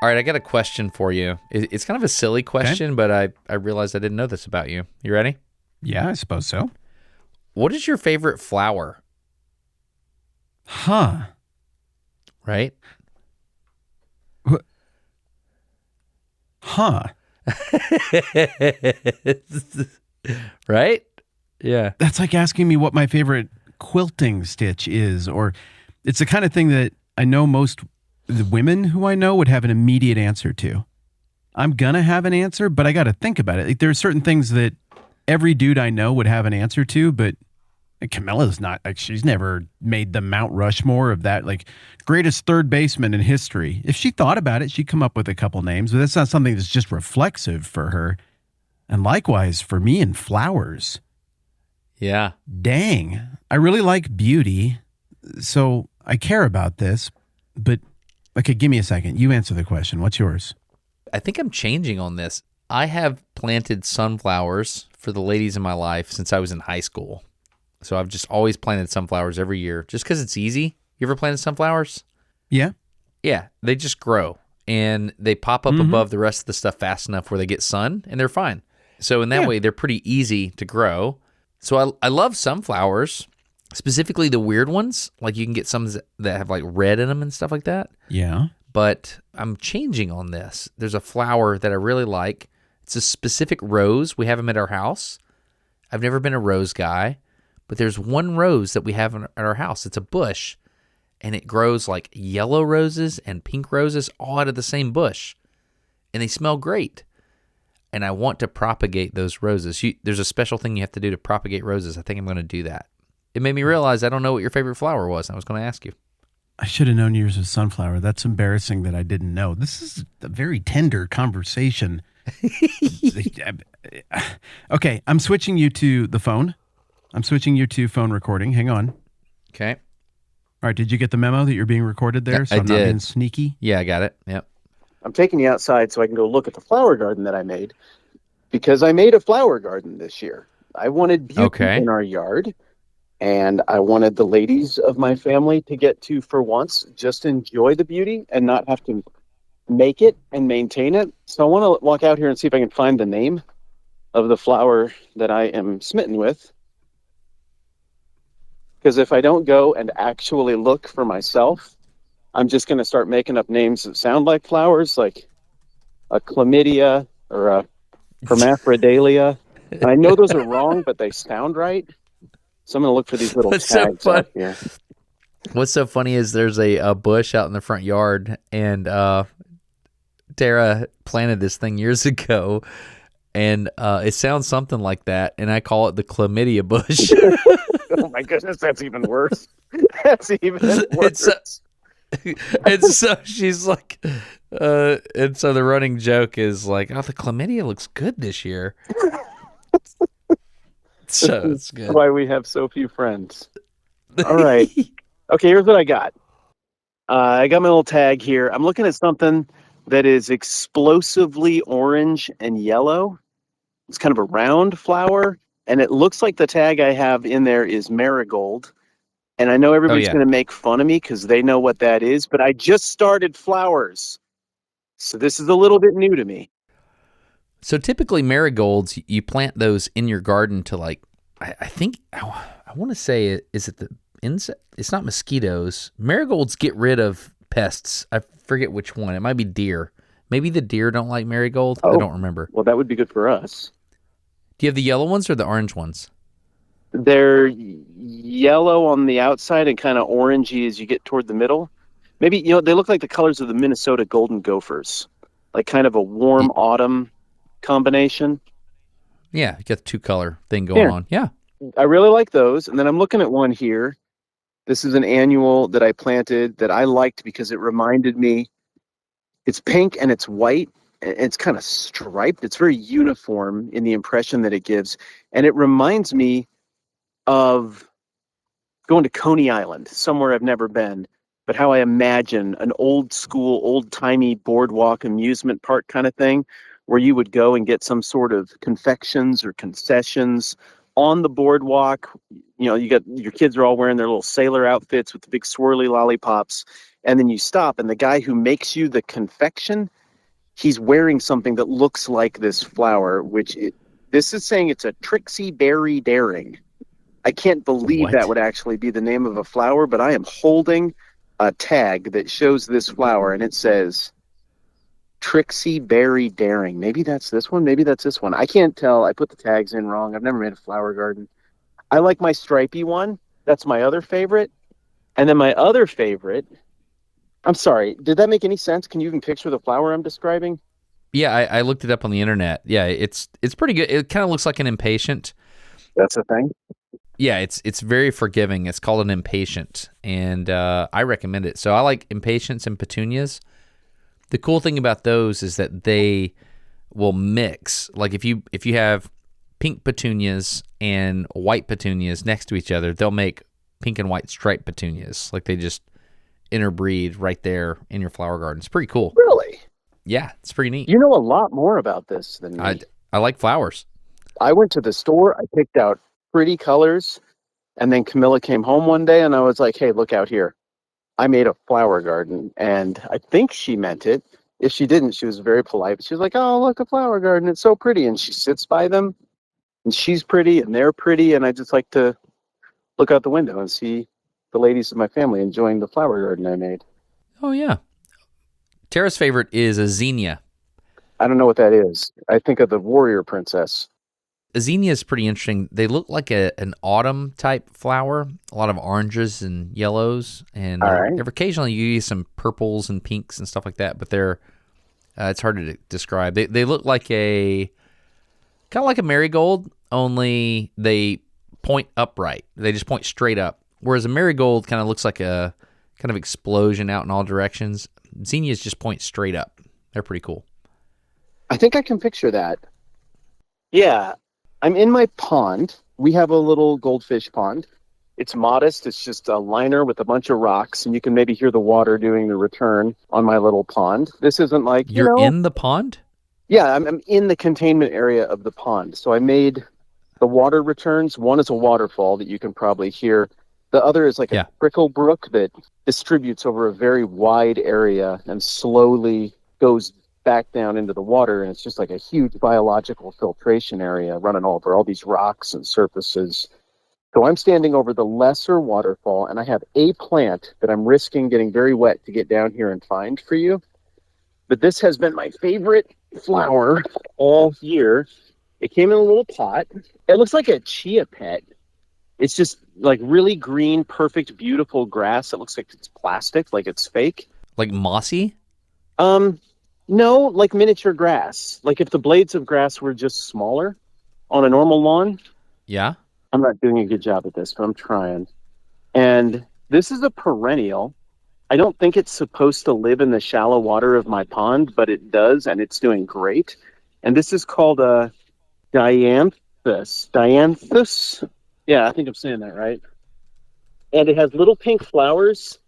All right, I got a question for you. It's kind of a silly question, but I realized I didn't know this about you. You ready? Yeah, I suppose so. What is your favorite flower? Huh. Right? Wh- Huh. Right? Yeah. That's like asking me what my favorite quilting stitch is, or it's the kind of thing that I know most the women who I know would have an immediate answer to. I'm gonna have an answer, but I got to think about it. Like, there are certain things that every dude I know would have an answer to, but Camilla's not, like, she's never made the Mount Rushmore of that, like, greatest third baseman in history. If she thought about it, she'd come up with a couple names, but that's not something that's just reflexive for her. And likewise for me in flowers. Yeah. Dang, I really like beauty, so I care about this, but okay, give me a second. You answer the question. What's yours? I think I'm changing on this. I have planted sunflowers for the ladies in my life since I was in high school. So I've just always planted sunflowers every year just because it's easy. You ever planted sunflowers? Yeah. Yeah, they just grow and they pop up above the rest of the stuff fast enough where they get sun and they're fine. So in that way, they're pretty easy to grow. So I love sunflowers, specifically the weird ones. Like you can get some that have like red in them and stuff like that. Yeah. But I'm changing on this. There's a flower that I really like. It's a specific rose. We have them at our house. I've never been a rose guy, but there's one rose that we have at our house. It's a bush, and it grows like yellow roses and pink roses all out of the same bush, and they smell great. And I want to propagate those roses. There's a special thing you have to do to propagate roses. I think I'm going to do that. It made me realize I don't know what your favorite flower was. I was going to ask you. I should have known yours was sunflower. That's embarrassing that I didn't know. This is a very tender conversation. Okay, I'm switching you to the phone. I'm switching you to phone recording. Hang on. Okay. All right, did you get the memo that you're being recorded there? Yeah, So I I'm not did. being sneaky? Yeah, I got it. Yep. I'm taking you outside so I can go look at the flower garden that I made, because I made a flower garden this year. I wanted beauty in our yard, and I wanted the ladies of my family to get to, for once, just enjoy the beauty and not have to make it and maintain it. So I want to walk out here and see if I can find the name of the flower that I am smitten with. Because if I don't go and actually look for myself, I'm just going to start making up names that sound like flowers, like a chlamydia or a hermaphrodilia. And I know those are wrong, but they sound right. So I'm going to look for these little tags out here. What's so funny is there's a bush out in the front yard, and Tara planted this thing years ago, and it sounds something like that, and I call it the chlamydia bush. Oh my goodness, that's even worse. That's even worse. And so she's like, and so the running joke is like, oh, the chlamydia looks good this year. So it's good. That's why we have so few friends. All right. Okay, here's what I got. I got my little tag here. I'm looking at something that is explosively orange and yellow. It's kind of a round flower, and it looks like the tag I have in there is marigold. And I know everybody's going to make fun of me because they know what that is, but I just started flowers. So this is a little bit new to me. So typically marigolds, you plant those in your garden to, like, I think, I want to say, is it the insect? It's not mosquitoes. Marigolds get rid of pests. I forget which one. It might be deer. Maybe the deer don't like marigold. I don't remember. Well, that would be good for us. Do you have the yellow ones or the orange ones? They're yellow on the outside and kind of orangey as you get toward the middle. Maybe, they look like the colors of the Minnesota golden gophers, like kind of a warm autumn combination. Yeah, you got the two-color thing going on. Yeah. I really like those. And then I'm looking at one here. This is an annual that I planted that I liked because it reminded me, it's pink and it's white. It's kind of striped. It's very uniform in the impression that it gives. And it reminds me of going to Coney Island, somewhere I've never been, but how I imagine an old school, old-timey boardwalk amusement park kind of thing, where you would go and get some sort of confections or concessions on the boardwalk. You got your kids are all wearing their little sailor outfits with the big swirly lollipops, and then you stop, and the guy who makes you the confection, he's wearing something that looks like this flower, this is saying it's a Trixie Berry Daring. I can't believe that would actually be the name of a flower, but I am holding a tag that shows this flower, and it says Trixie Berry Daring. Maybe that's this one. Maybe that's this one. I can't tell. I put the tags in wrong. I've never made a flower garden. I like my stripy one. That's my other favorite. And then my other favorite, I'm sorry, did that make any sense? Can you even picture the flower I'm describing? Yeah, I looked it up on the internet. Yeah, it's pretty good. It kind of looks like an impatient. That's the thing. Yeah, it's very forgiving. It's called an impatient, and I recommend it. So I like impatiens and petunias. The cool thing about those is that they will mix. Like if you have pink petunias and white petunias next to each other, they'll make pink and white striped petunias. Like they just interbreed right there in your flower garden. It's pretty cool. Really? Yeah, it's pretty neat. You know a lot more about this than me. I like flowers. I went to the store, I picked out pretty colors, and then Camilla came home one day and I was like, hey, look out here. I made a flower garden, and I think she meant it. If she didn't, she was very polite. She was like, oh, look, a flower garden. It's so pretty. And she sits by them, and she's pretty, and they're pretty, and I just like to look out the window and see the ladies of my family enjoying the flower garden I made. Oh, yeah. Tara's favorite is a zinnia. I don't know what that is. I think of the warrior princess. A zinnia is pretty interesting. They look like an autumn type flower, a lot of oranges and yellows, and occasionally you use some purples and pinks and stuff like that. But they're it's hard to describe. They look like kind of like a marigold, only they point upright. They just point straight up. Whereas a marigold kind of looks like a kind of explosion out in all directions. Zinnias just point straight up. They're pretty cool. I think I can picture that. Yeah. I'm in my pond. We have a little goldfish pond. It's modest. It's just a liner with a bunch of rocks, and you can maybe hear the water doing the return on my little pond. This isn't like, You're in the pond? Yeah, I'm in the containment area of the pond. So I made the water returns. One is a waterfall that you can probably hear. The other is like a trickle brook that distributes over a very wide area and slowly goes back down into the water, and it's just like a huge biological filtration area running over all these rocks and surfaces. So I'm standing over the lesser waterfall, and I have a plant that I'm risking getting very wet to get down here and find for you. But this has been my favorite flower all year. It came in a little pot. It looks like a chia pet. It's just like really green, perfect, beautiful grass. It looks like it's plastic, like it's fake. Like mossy? No, like miniature grass. Like if the blades of grass were just smaller on a normal lawn. Yeah. I'm not doing a good job at this, but I'm trying. And this is a perennial. I don't think it's supposed to live in the shallow water of my pond, but it does, and it's doing great. And this is called a Dianthus. Dianthus? Yeah, I think I'm saying that right. And it has little pink flowers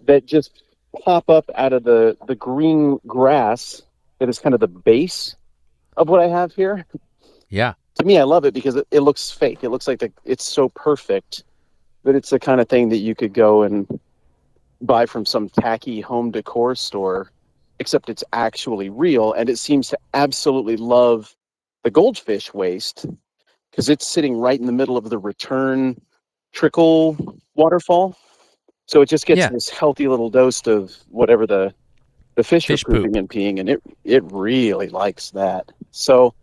that just pop up out of the green grass that is kind of the base of what I have here. Yeah. To me, I love it because it looks fake. It looks like it's so perfect that it's the kind of thing that you could go and buy from some tacky home decor store, except it's actually real, and it seems to absolutely love the goldfish waste because it's sitting right in the middle of the return trickle waterfall. So it just gets this healthy little dose of whatever the fish are pooping and peeing, and it really likes that. So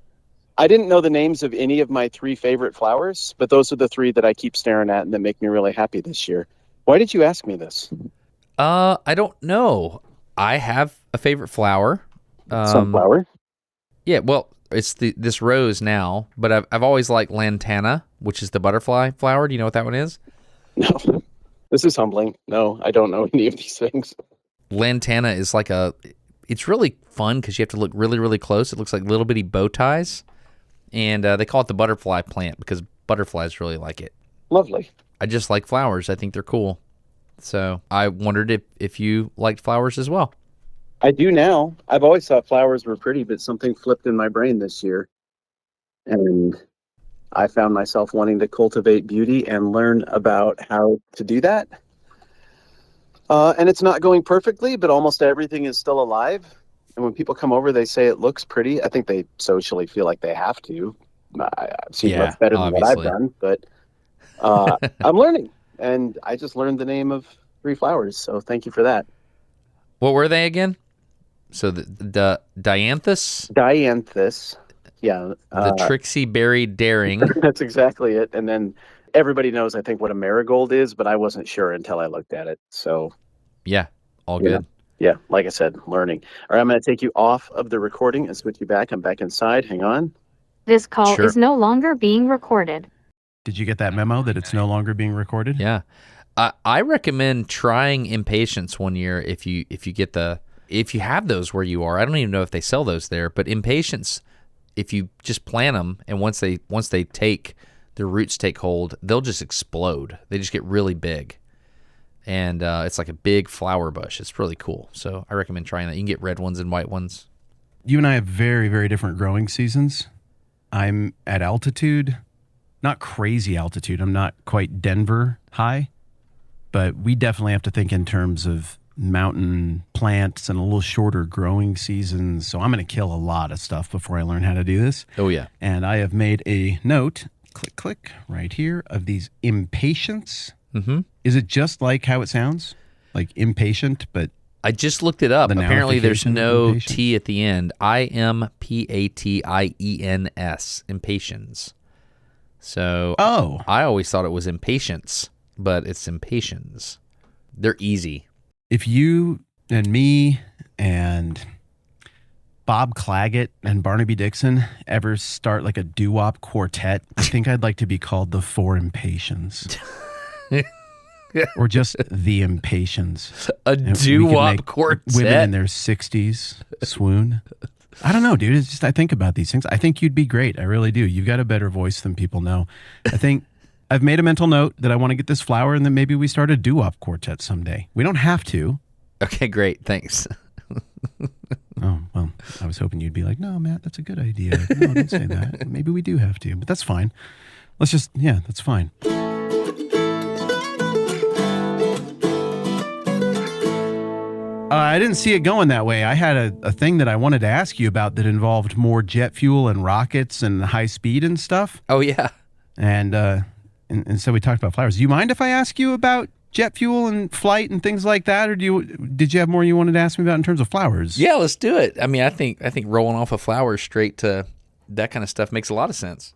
I didn't know the names of any of my 3 favorite flowers, but those are the 3 that I keep staring at and that make me really happy this year. Why did you ask me this? I don't know. I have a favorite flower. Sunflower? Yeah, well, it's this rose now, but I've always liked Lantana, which is the butterfly flower. Do you know what that one is? No. This is humbling. No, I don't know any of these things. Lantana is like it's really fun because you have to look really, really close. It looks like little bitty bow ties. And they call it the butterfly plant because butterflies really like it. Lovely. I just like flowers. I think they're cool. So I wondered if you liked flowers as well. I do now. I've always thought flowers were pretty, but something flipped in my brain this year. And I found myself wanting to cultivate beauty and learn about how to do that. And it's not going perfectly, but almost everything is still alive. And when people come over, they say it looks pretty. I think they socially feel like they have to. I've seen much better than what I've done, but I'm learning. And I just learned the name of 3 flowers, so thank you for that. What were they again? So the Dianthus? Dianthus, yeah. The Trixie Berry Daring. That's exactly it. And then everybody knows, I think, what a marigold is, but I wasn't sure until I looked at it. So, yeah, all good. Yeah, like I said, learning. All right, I'm going to take you off of the recording and switch you back. I'm back inside. Hang on. This call is no longer being recorded. Did you get that memo that it's no longer being recorded? Yeah. I recommend trying Impatience one year if you have those where you are. I don't even know if they sell those there, but Impatience, if you just plant them and once they take their roots take hold, they'll just explode. They just get really big. And it's like a big flower bush. It's really cool. So I recommend trying that. You can get red ones and white ones. You and I have very, very different growing seasons. I'm at altitude, not crazy altitude. I'm not quite Denver high, but we definitely have to think in terms of mountain plants and a little shorter growing seasons. So I'm going to kill a lot of stuff before I learn how to do this. Oh, yeah. And I have made a note, click, right here, of these Impatience. Mm-hmm. Is it just like how it sounds? Like impatient, but I just looked it up. Apparently there's no impatient? T at the end. Impatiens. Impatiens. So I always thought it was impatience, but it's impatiens. They're easy. If you and me and Bob Claggett and Barnaby Dixon ever start like a doo-wop quartet, I think I'd like to be called the Four Impatiens. Or just the Impatiens. A doo-wop quartet. Women in their 60s swoon. I don't know, dude. It's just I think about these things. I think you'd be great. I really do. You've got a better voice than people know. I think I've made a mental note that I want to get this flower and then maybe we start a doo-wop quartet someday. We don't have to. Okay, great. Thanks. Oh, well, I was hoping you'd be like, no, Matt, that's a good idea. No, don't say that. Maybe we do have to, but that's fine. That's fine. I didn't see it going that way. I had a thing that I wanted to ask you about that involved more jet fuel and rockets and high speed and stuff. Oh, yeah. And so we talked about flowers. Do you mind if I ask you about jet fuel and flight and things like that, or did you have more you wanted to ask me about in terms of flowers? Yeah, let's do it. I mean, I think rolling off of flowers straight to that kind of stuff makes a lot of sense.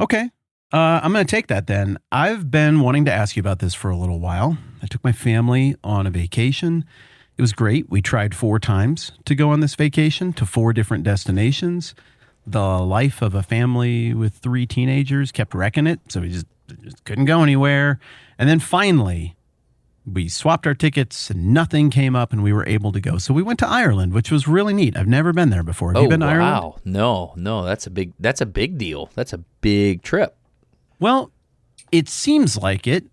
Okay. I'm going to take that then. I've been wanting to ask you about this for a little while. I took my family on a vacation. It was great. We tried 4 times to go on this vacation to 4 different destinations. The life of a family with 3 teenagers kept wrecking it, so we just couldn't go anywhere. And then finally, we swapped our tickets and nothing came up and we were able to go. So we went to Ireland, which was really neat. I've never been there before. Have you been to Ireland? Wow. No, that's a big deal. That's a big trip. Well, it seems like it,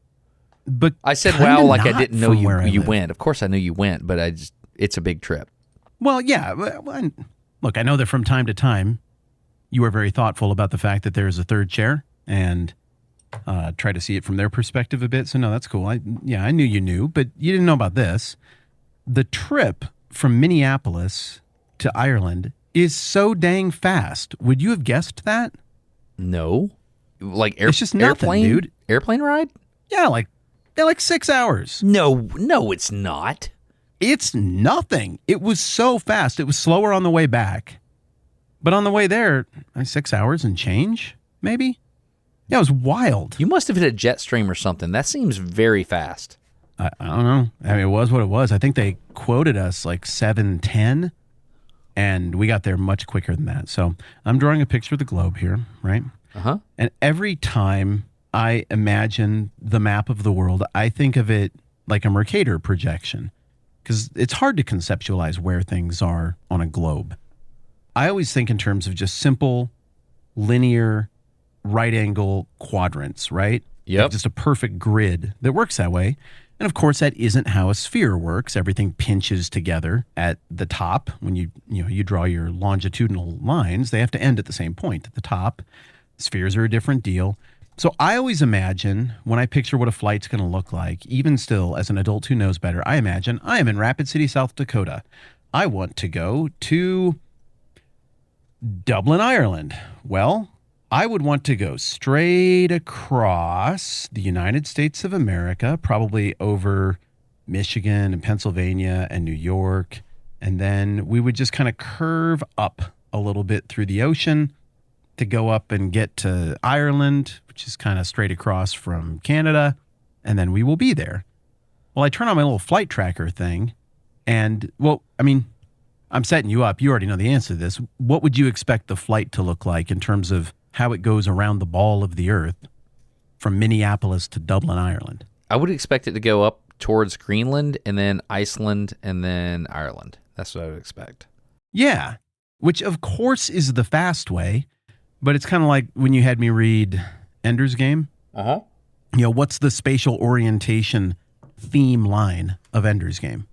but I said wow like I didn't know you went. Of course I knew you went, but it's a big trip. Well, yeah. Look, I know that from time to time you are very thoughtful about the fact that there is a third chair and try to see it from their perspective a bit. So no, that's cool. I knew you knew, but you didn't know about this. The trip from Minneapolis to Ireland is so dang fast. Would you have guessed that? No. Like it's just nothing, airplane, dude. Airplane ride? Yeah, like 6 hours. No, it's not. It's nothing. It was so fast. It was slower on the way back. But on the way there, 6 hours and change, maybe? Yeah, it was wild. You must have hit a jet stream or something. That seems very fast. I don't know. I mean, it was what it was. I think they quoted us like 7:10, and we got there much quicker than that. So I'm drawing a picture of the globe here, right? Uh-huh. And every time I imagine the map of the world, I think of it like a Mercator projection because it's hard to conceptualize where things are on a globe. I always think in terms of just simple, linear, right-angle quadrants, right? Yep. Like just a perfect grid that works that way. And of course, that isn't how a sphere works. Everything pinches together at the top. When you draw your longitudinal lines, they have to end at the same point at the top. Spheres are a different deal. So I always imagine when I picture what a flight's going to look like, even still as an adult who knows better, I imagine I am in Rapid City, South Dakota. I want to go to Dublin, Ireland. Well, I would want to go straight across the United States of America, probably over Michigan and Pennsylvania and New York. And then we would just kind of curve up a little bit through the ocean to go up and get to Ireland, which is kind of straight across from Canada. And then we will be there. Well, I turn on my little flight tracker thing. And, well, I mean, I'm setting you up. You already know the answer to this. What would you expect the flight to look like in terms of how it goes around the ball of the Earth from Minneapolis to Dublin, Ireland? I would expect it to go up towards Greenland and then Iceland and then Ireland. That's what I would expect. Yeah, which of course is the fast way, but it's kind of like when you had me read Ender's Game. Uh-huh. You know, what's the spatial orientation theme line of Ender's Game?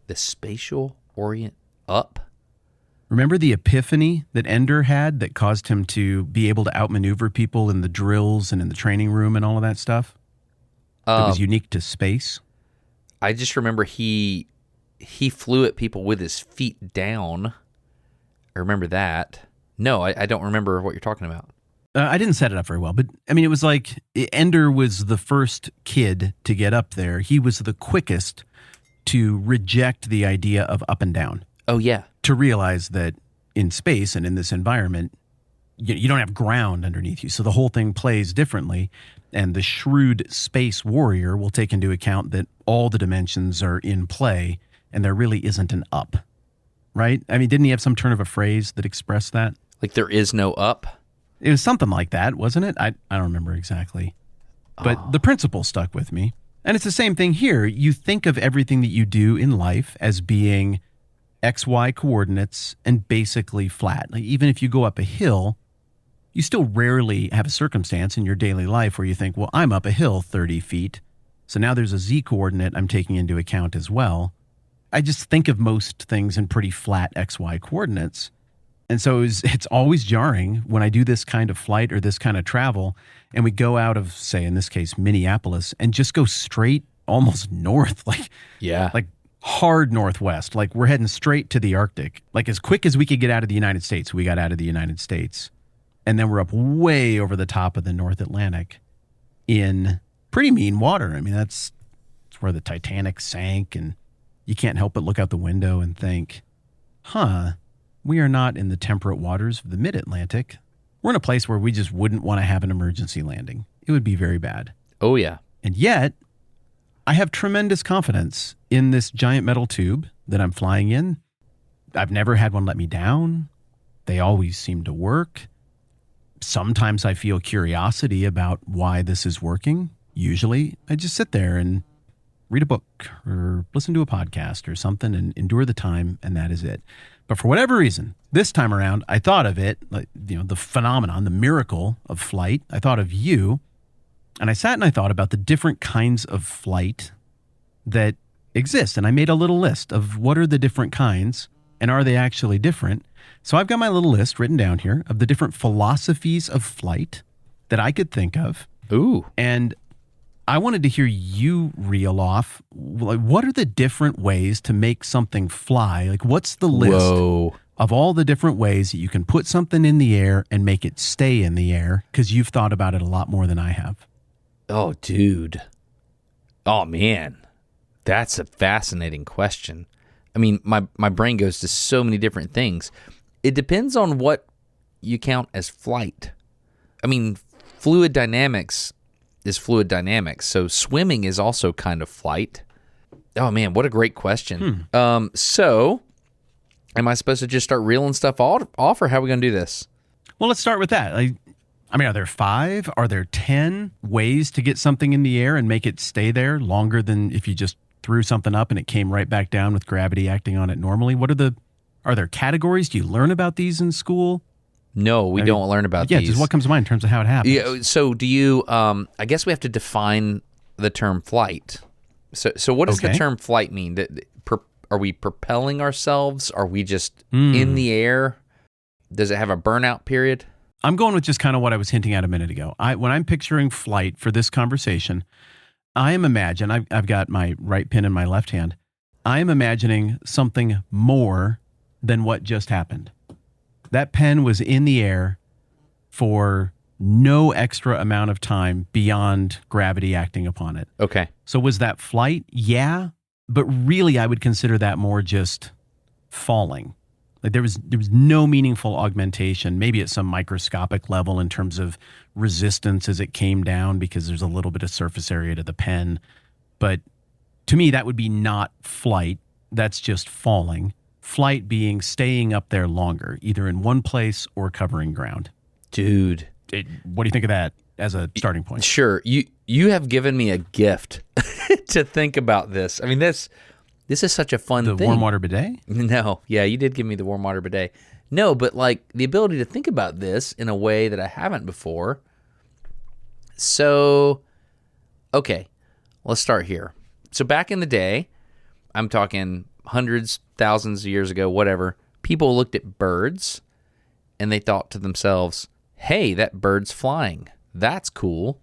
The spatial orient up? Remember the epiphany that Ender had that caused him to be able to outmaneuver people in the drills and in the training room and all of that stuff? That was unique to space? I just remember he flew at people with his feet down. I remember that. No, I don't remember what you're talking about. I didn't set it up very well, but I mean, it was like Ender was the first kid to get up there. He was the quickest to reject the idea of up and down. Oh, yeah. To realize that in space and in this environment, you don't have ground underneath you. So the whole thing plays differently. And the shrewd space warrior will take into account that all the dimensions are in play and there really isn't an up, right? I mean, didn't he have some turn of a phrase that expressed that? Like there is no up? It was something like that, wasn't it? I don't remember exactly. But the principle stuck with me. And it's the same thing here. You think of everything that you do in life as being XY coordinates and basically flat. Like even if you go up a hill, you still rarely have a circumstance in your daily life where you think, well, I'm up a hill 30 feet. So now there's a Z coordinate I'm taking into account as well. I just think of most things in pretty flat XY coordinates. And so it's always jarring when I do this kind of flight or this kind of travel and we go out of, say, in this case, Minneapolis and just go straight almost north, like hard northwest. Like we're heading straight to the Arctic. Like as quick as we could get out of the United States, we got out of the United States. And then we're up way over the top of the North Atlantic in pretty mean water. I mean, that's where the Titanic sank, and you can't help but look out the window and think, we are not in the temperate waters of the mid-Atlantic. We're in a place where we just wouldn't want to have an emergency landing. It would be very bad. Oh, yeah. And yet, I have tremendous confidence in this giant metal tube that I'm flying in. I've never had one let me down. They always seem to work. Sometimes I feel curiosity about why this is working. Usually, I just sit there and read a book or listen to a podcast or something and endure the time, and that is it. But for whatever reason, this time around, I thought of it, like, the phenomenon, the miracle of flight. I thought of you, and I sat and I thought about the different kinds of flight that exist. And I made a little list of what are the different kinds and are they actually different? So I've got my little list written down here of the different philosophies of flight that I could think of. Ooh. And I wanted to hear you reel off, like, what are the different ways to make something fly? Like, what's the list of all the different ways that you can put something in the air and make it stay in the air? Because you've thought about it a lot more than I have. Oh, dude. Oh, man. That's a fascinating question. I mean, my brain goes to so many different things. It depends on what you count as flight. I mean, fluid dynamics is fluid dynamics. So swimming is also kind of flight. Oh, man, what a great question. So am I supposed to just start reeling stuff off, or how are we going to do this? Well, let's start with that. Are there 5? Are there 10 ways to get something in the air and make it stay there longer than if you just threw something up and it came right back down with gravity acting on it normally? Are there categories? Do you learn about these in school? No, we don't learn about these. Yeah, just what comes to mind in terms of how it happens. Yeah, so do you, I guess we have to define the term flight. So what does the term flight mean? Are we propelling ourselves? Are we just in the air? Does it have a burnout period? I'm going with just kind of what I was hinting at a minute ago. When I'm picturing flight for this conversation, I am imagining, I've got my right pen in my left hand, I am imagining something more than what just happened. That pen was in the air for no extra amount of time beyond gravity acting upon it. Okay. So was that flight? Yeah. But really, I would consider that more just falling. Like there was no meaningful augmentation, maybe at some microscopic level in terms of resistance as it came down because there's a little bit of surface area to the pen. But to me, that would be not flight. That's just falling. Flight being staying up there longer, either in one place or covering ground. Dude. What do you think of that as a starting point? Sure. You have given me a gift to think about this. I mean, this is such a fun thing. The warm water bidet? No. Yeah, you did give me the warm water bidet. No, but like the ability to think about this in a way that I haven't before. So, okay, let's start here. So back in the day, I'm talking hundreds, thousands of years ago, whatever, people looked at birds and they thought to themselves, hey, that bird's flying. That's cool.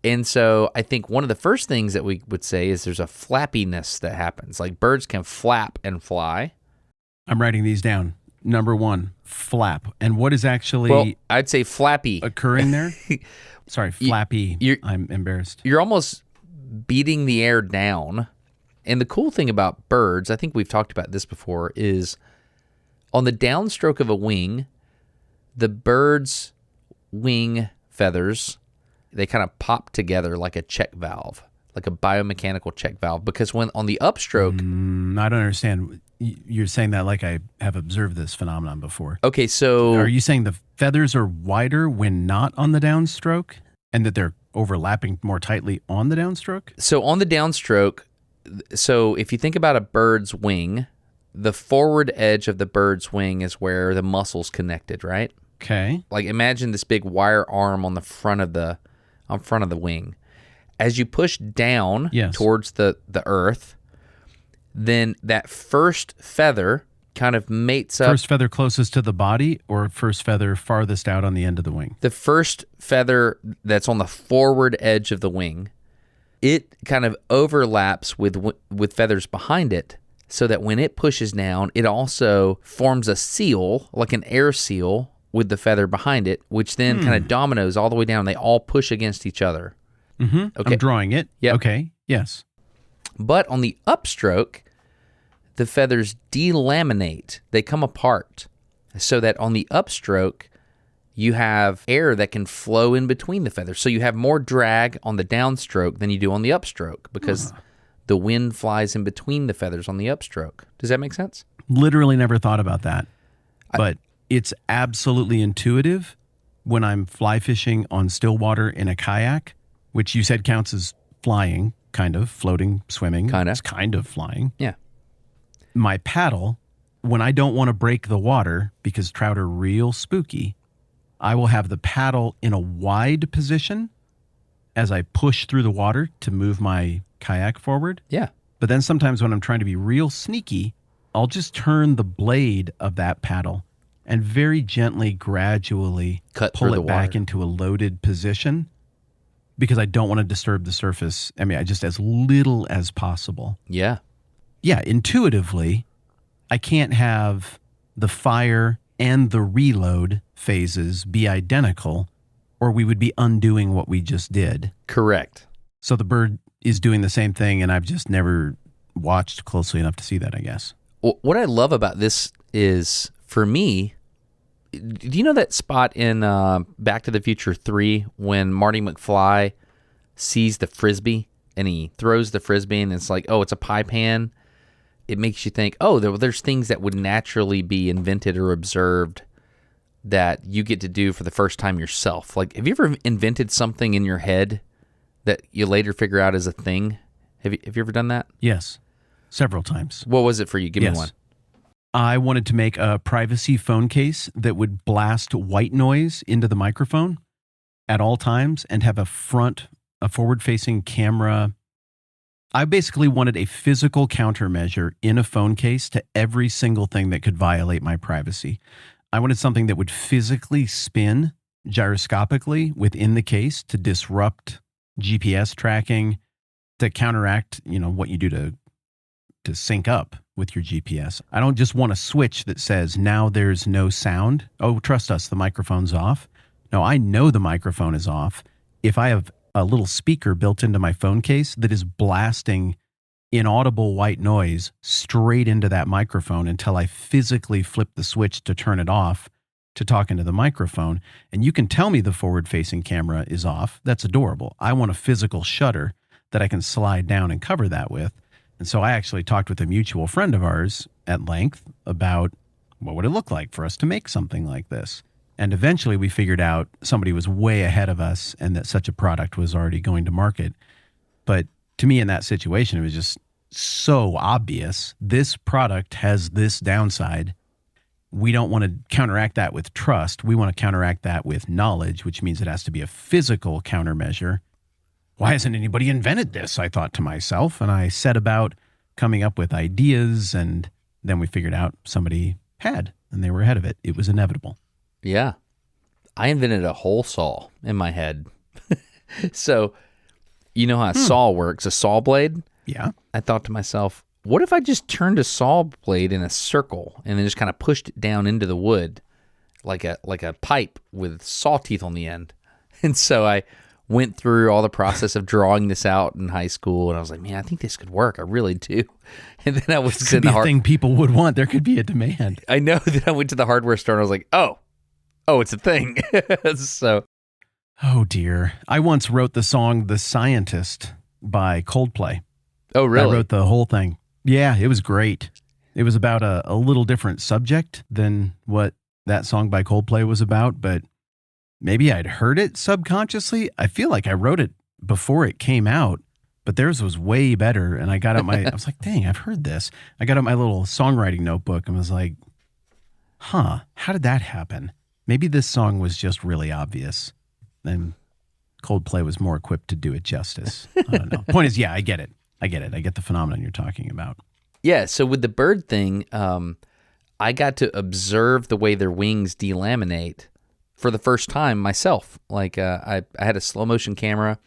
And so I think one of the first things that we would say is there's a flappiness that happens. Like birds can flap and fly. I'm writing these down. Number 1, flap. And what is actually I'd say flappy occurring there? Sorry, flappy. I'm embarrassed. You're almost beating the air down. And the cool thing about birds, I think we've talked about this before, is on the downstroke of a wing, the bird's wing feathers, they kind of pop together like a check valve, like a biomechanical check valve. Because when on the upstroke... I don't understand. You're saying that like I have observed this phenomenon before. Okay, so... Are you saying the feathers are wider when not on the downstroke and that they're overlapping more tightly on the downstroke? So on the downstroke, so if you think about a bird's wing, the forward edge of the bird's wing is where the muscle's connected, right? Okay. Like imagine this big wire arm on the front of the wing. As you push down towards the earth, then that first feather kind of mates up. First feather closest to the body or first feather farthest out on the end of the wing? The first feather that's on the forward edge of the wing, it kind of overlaps with feathers behind it so that when it pushes down, it also forms a seal, like an air seal, with the feather behind it, which then kind of dominoes all the way down. They all push against each other. Mm-hmm. Okay. I'm drawing it. Yep. Okay, yes. But on the upstroke, the feathers delaminate. They come apart so that on the upstroke, you have air that can flow in between the feathers. So you have more drag on the downstroke than you do on the upstroke because the wind flies in between the feathers on the upstroke. Does that make sense? Literally never thought about that. But it's absolutely intuitive when I'm fly fishing on still water in a kayak, which you said counts as flying, kind of, floating, swimming. It's kind of flying. Yeah. My paddle, when I don't want to break the water because trout are real spooky, I will have the paddle in a wide position as I push through the water to move my kayak forward. Yeah. But then sometimes when I'm trying to be real sneaky, I'll just turn the blade of that paddle and very gently, gradually pull it back into a loaded position because I don't want to disturb the surface. I mean, just as little as possible. Yeah. Yeah, intuitively, I can't have the fire and the reload phases be identical, or we would be undoing what we just did. Correct. So the bird is doing the same thing, and I've just never watched closely enough to see that, I guess. What I love about this is, for me, do you know that spot in Back to the Future 3 when Marty McFly sees the Frisbee and he throws the Frisbee and it's like, oh, it's a pie pan? It makes you think, oh, there's things that would naturally be invented or observed that you get to do for the first time yourself. Like, have you ever invented something in your head that you later figure out is a thing? Have you ever done that? Yes, several times. What was it for you? Give me one. I wanted to make a privacy phone case that would blast white noise into the microphone at all times and have a forward-facing camera. I basically wanted a physical countermeasure in a phone case to every single thing that could violate my privacy. I wanted something that would physically spin gyroscopically within the case to disrupt GPS tracking, to counteract, what you do to sync up with your GPS. I don't just want a switch that says, now there's no sound. Oh, trust us, the microphone's off. No, I know the microphone is off. If I have a little speaker built into my phone case that is blasting inaudible white noise straight into that microphone until I physically flip the switch to turn it off to talk into the microphone, and you can tell me the forward-facing camera is off, that's adorable. I want a physical shutter that I can slide down and cover that with. And so I actually talked with a mutual friend of ours at length about what would it look like for us to make something like this. And eventually we figured out somebody was way ahead of us and that such a product was already going to market. But to me in that situation, it was just so obvious. This product has this downside. We don't want to counteract that with trust. We want to counteract that with knowledge, which means it has to be a physical countermeasure. Why hasn't anybody invented this? I thought to myself, and I set about coming up with ideas, and then we figured out somebody had, and they were ahead of it. It was inevitable. Yeah. I invented a hole saw in my head. So, you know how a saw works, a saw blade? Yeah. I thought to myself, what if I just turned a saw blade in a circle and then just kind of pushed it down into the wood like a pipe with saw teeth on the end? And so I went through all the process of drawing this out in high school, and I was like, man, I think this could work. I really do. And then I was this could be a thing people would want. There could be a demand. I know. Then I went to the hardware store and I was like, oh, it's a thing. So, oh dear. I once wrote the song "The Scientist" by Coldplay. Oh, really? I wrote the whole thing. Yeah, it was great. It was about a little different subject than what that song by Coldplay was about, but maybe I'd heard it subconsciously. I feel like I wrote it before it came out, but theirs was way better. And I got out I was like, dang, I've heard this. I got out my little songwriting notebook and was like, how did that happen? Maybe this song was just really obvious. And Coldplay was more equipped to do it justice. I don't know. Point is, yeah, I get it. I get the phenomenon you're talking about. Yeah, so with the bird thing, I got to observe the way their wings delaminate for the first time myself. Like I had a slow motion camera.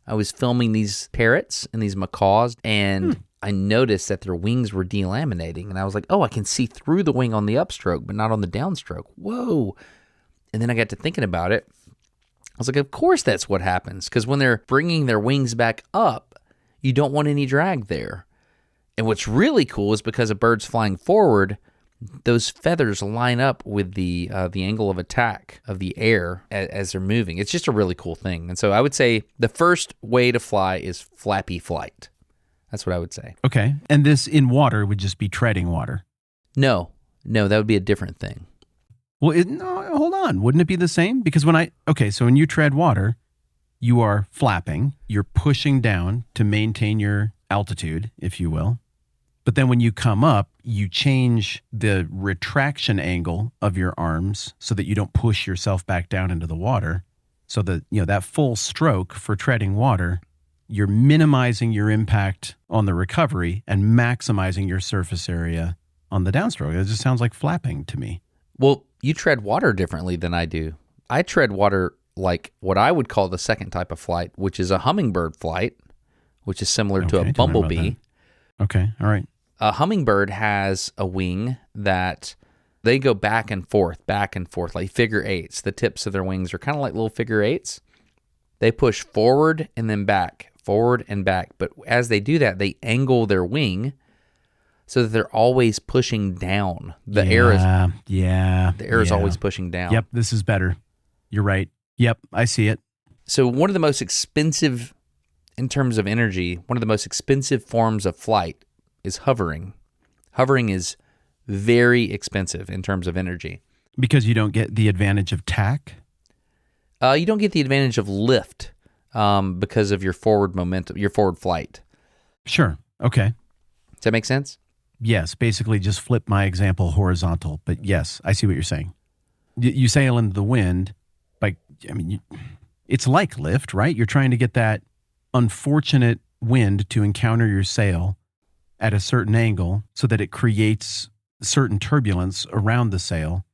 I was filming these parrots and these macaws, and I noticed that their wings were delaminating. And I was like, oh, I can see through the wing on the upstroke, but not on the downstroke. Whoa. And then I got to thinking about it. I was like, of course that's what happens, because when they're bringing their wings back up, you don't want any drag there. And what's really cool is because a bird's flying forward, those feathers line up with the angle of attack of the air as they're moving. It's just a really cool thing. And so I would say the first way to fly is flappy flight. That's what I would say. Okay. And this in water would just be treading water. No, that would be a different thing. Well, no, hold on. Wouldn't it be the same? Because so when you tread water, you are flapping, you're pushing down to maintain your altitude, if you will. But then when you come up, you change the retraction angle of your arms so that you don't push yourself back down into the water. So that, that full stroke for treading water, you're minimizing your impact on the recovery and maximizing your surface area on the downstroke. It just sounds like flapping to me. Well, you tread water differently than I do. I tread water like what I would call the second type of flight, which is a hummingbird flight, which is similar to a bumblebee. Okay, all right. A hummingbird has a wing that they go back and forth, like figure eights. The tips of their wings are kind of like little figure eights. They push forward and then back, forward and back. But as they do that, they angle their wing so that they're always pushing down. The air is always pushing down. Yep, this is better. You're right. Yep, I see it. So one of the most expensive, in terms of energy, one of the most expensive forms of flight is hovering. Hovering is very expensive in terms of energy. Because you don't get the advantage of tack? You don't get the advantage of lift because of your forward momentum, your forward flight. Sure. Okay. Does that make sense? Yes. Basically just flip my example horizontal. But yes, I see what you're saying. You sail into the wind. It's like lift, right? You're trying to get that unfortunate wind to encounter your sail at a certain angle so that it creates certain turbulence around the sail.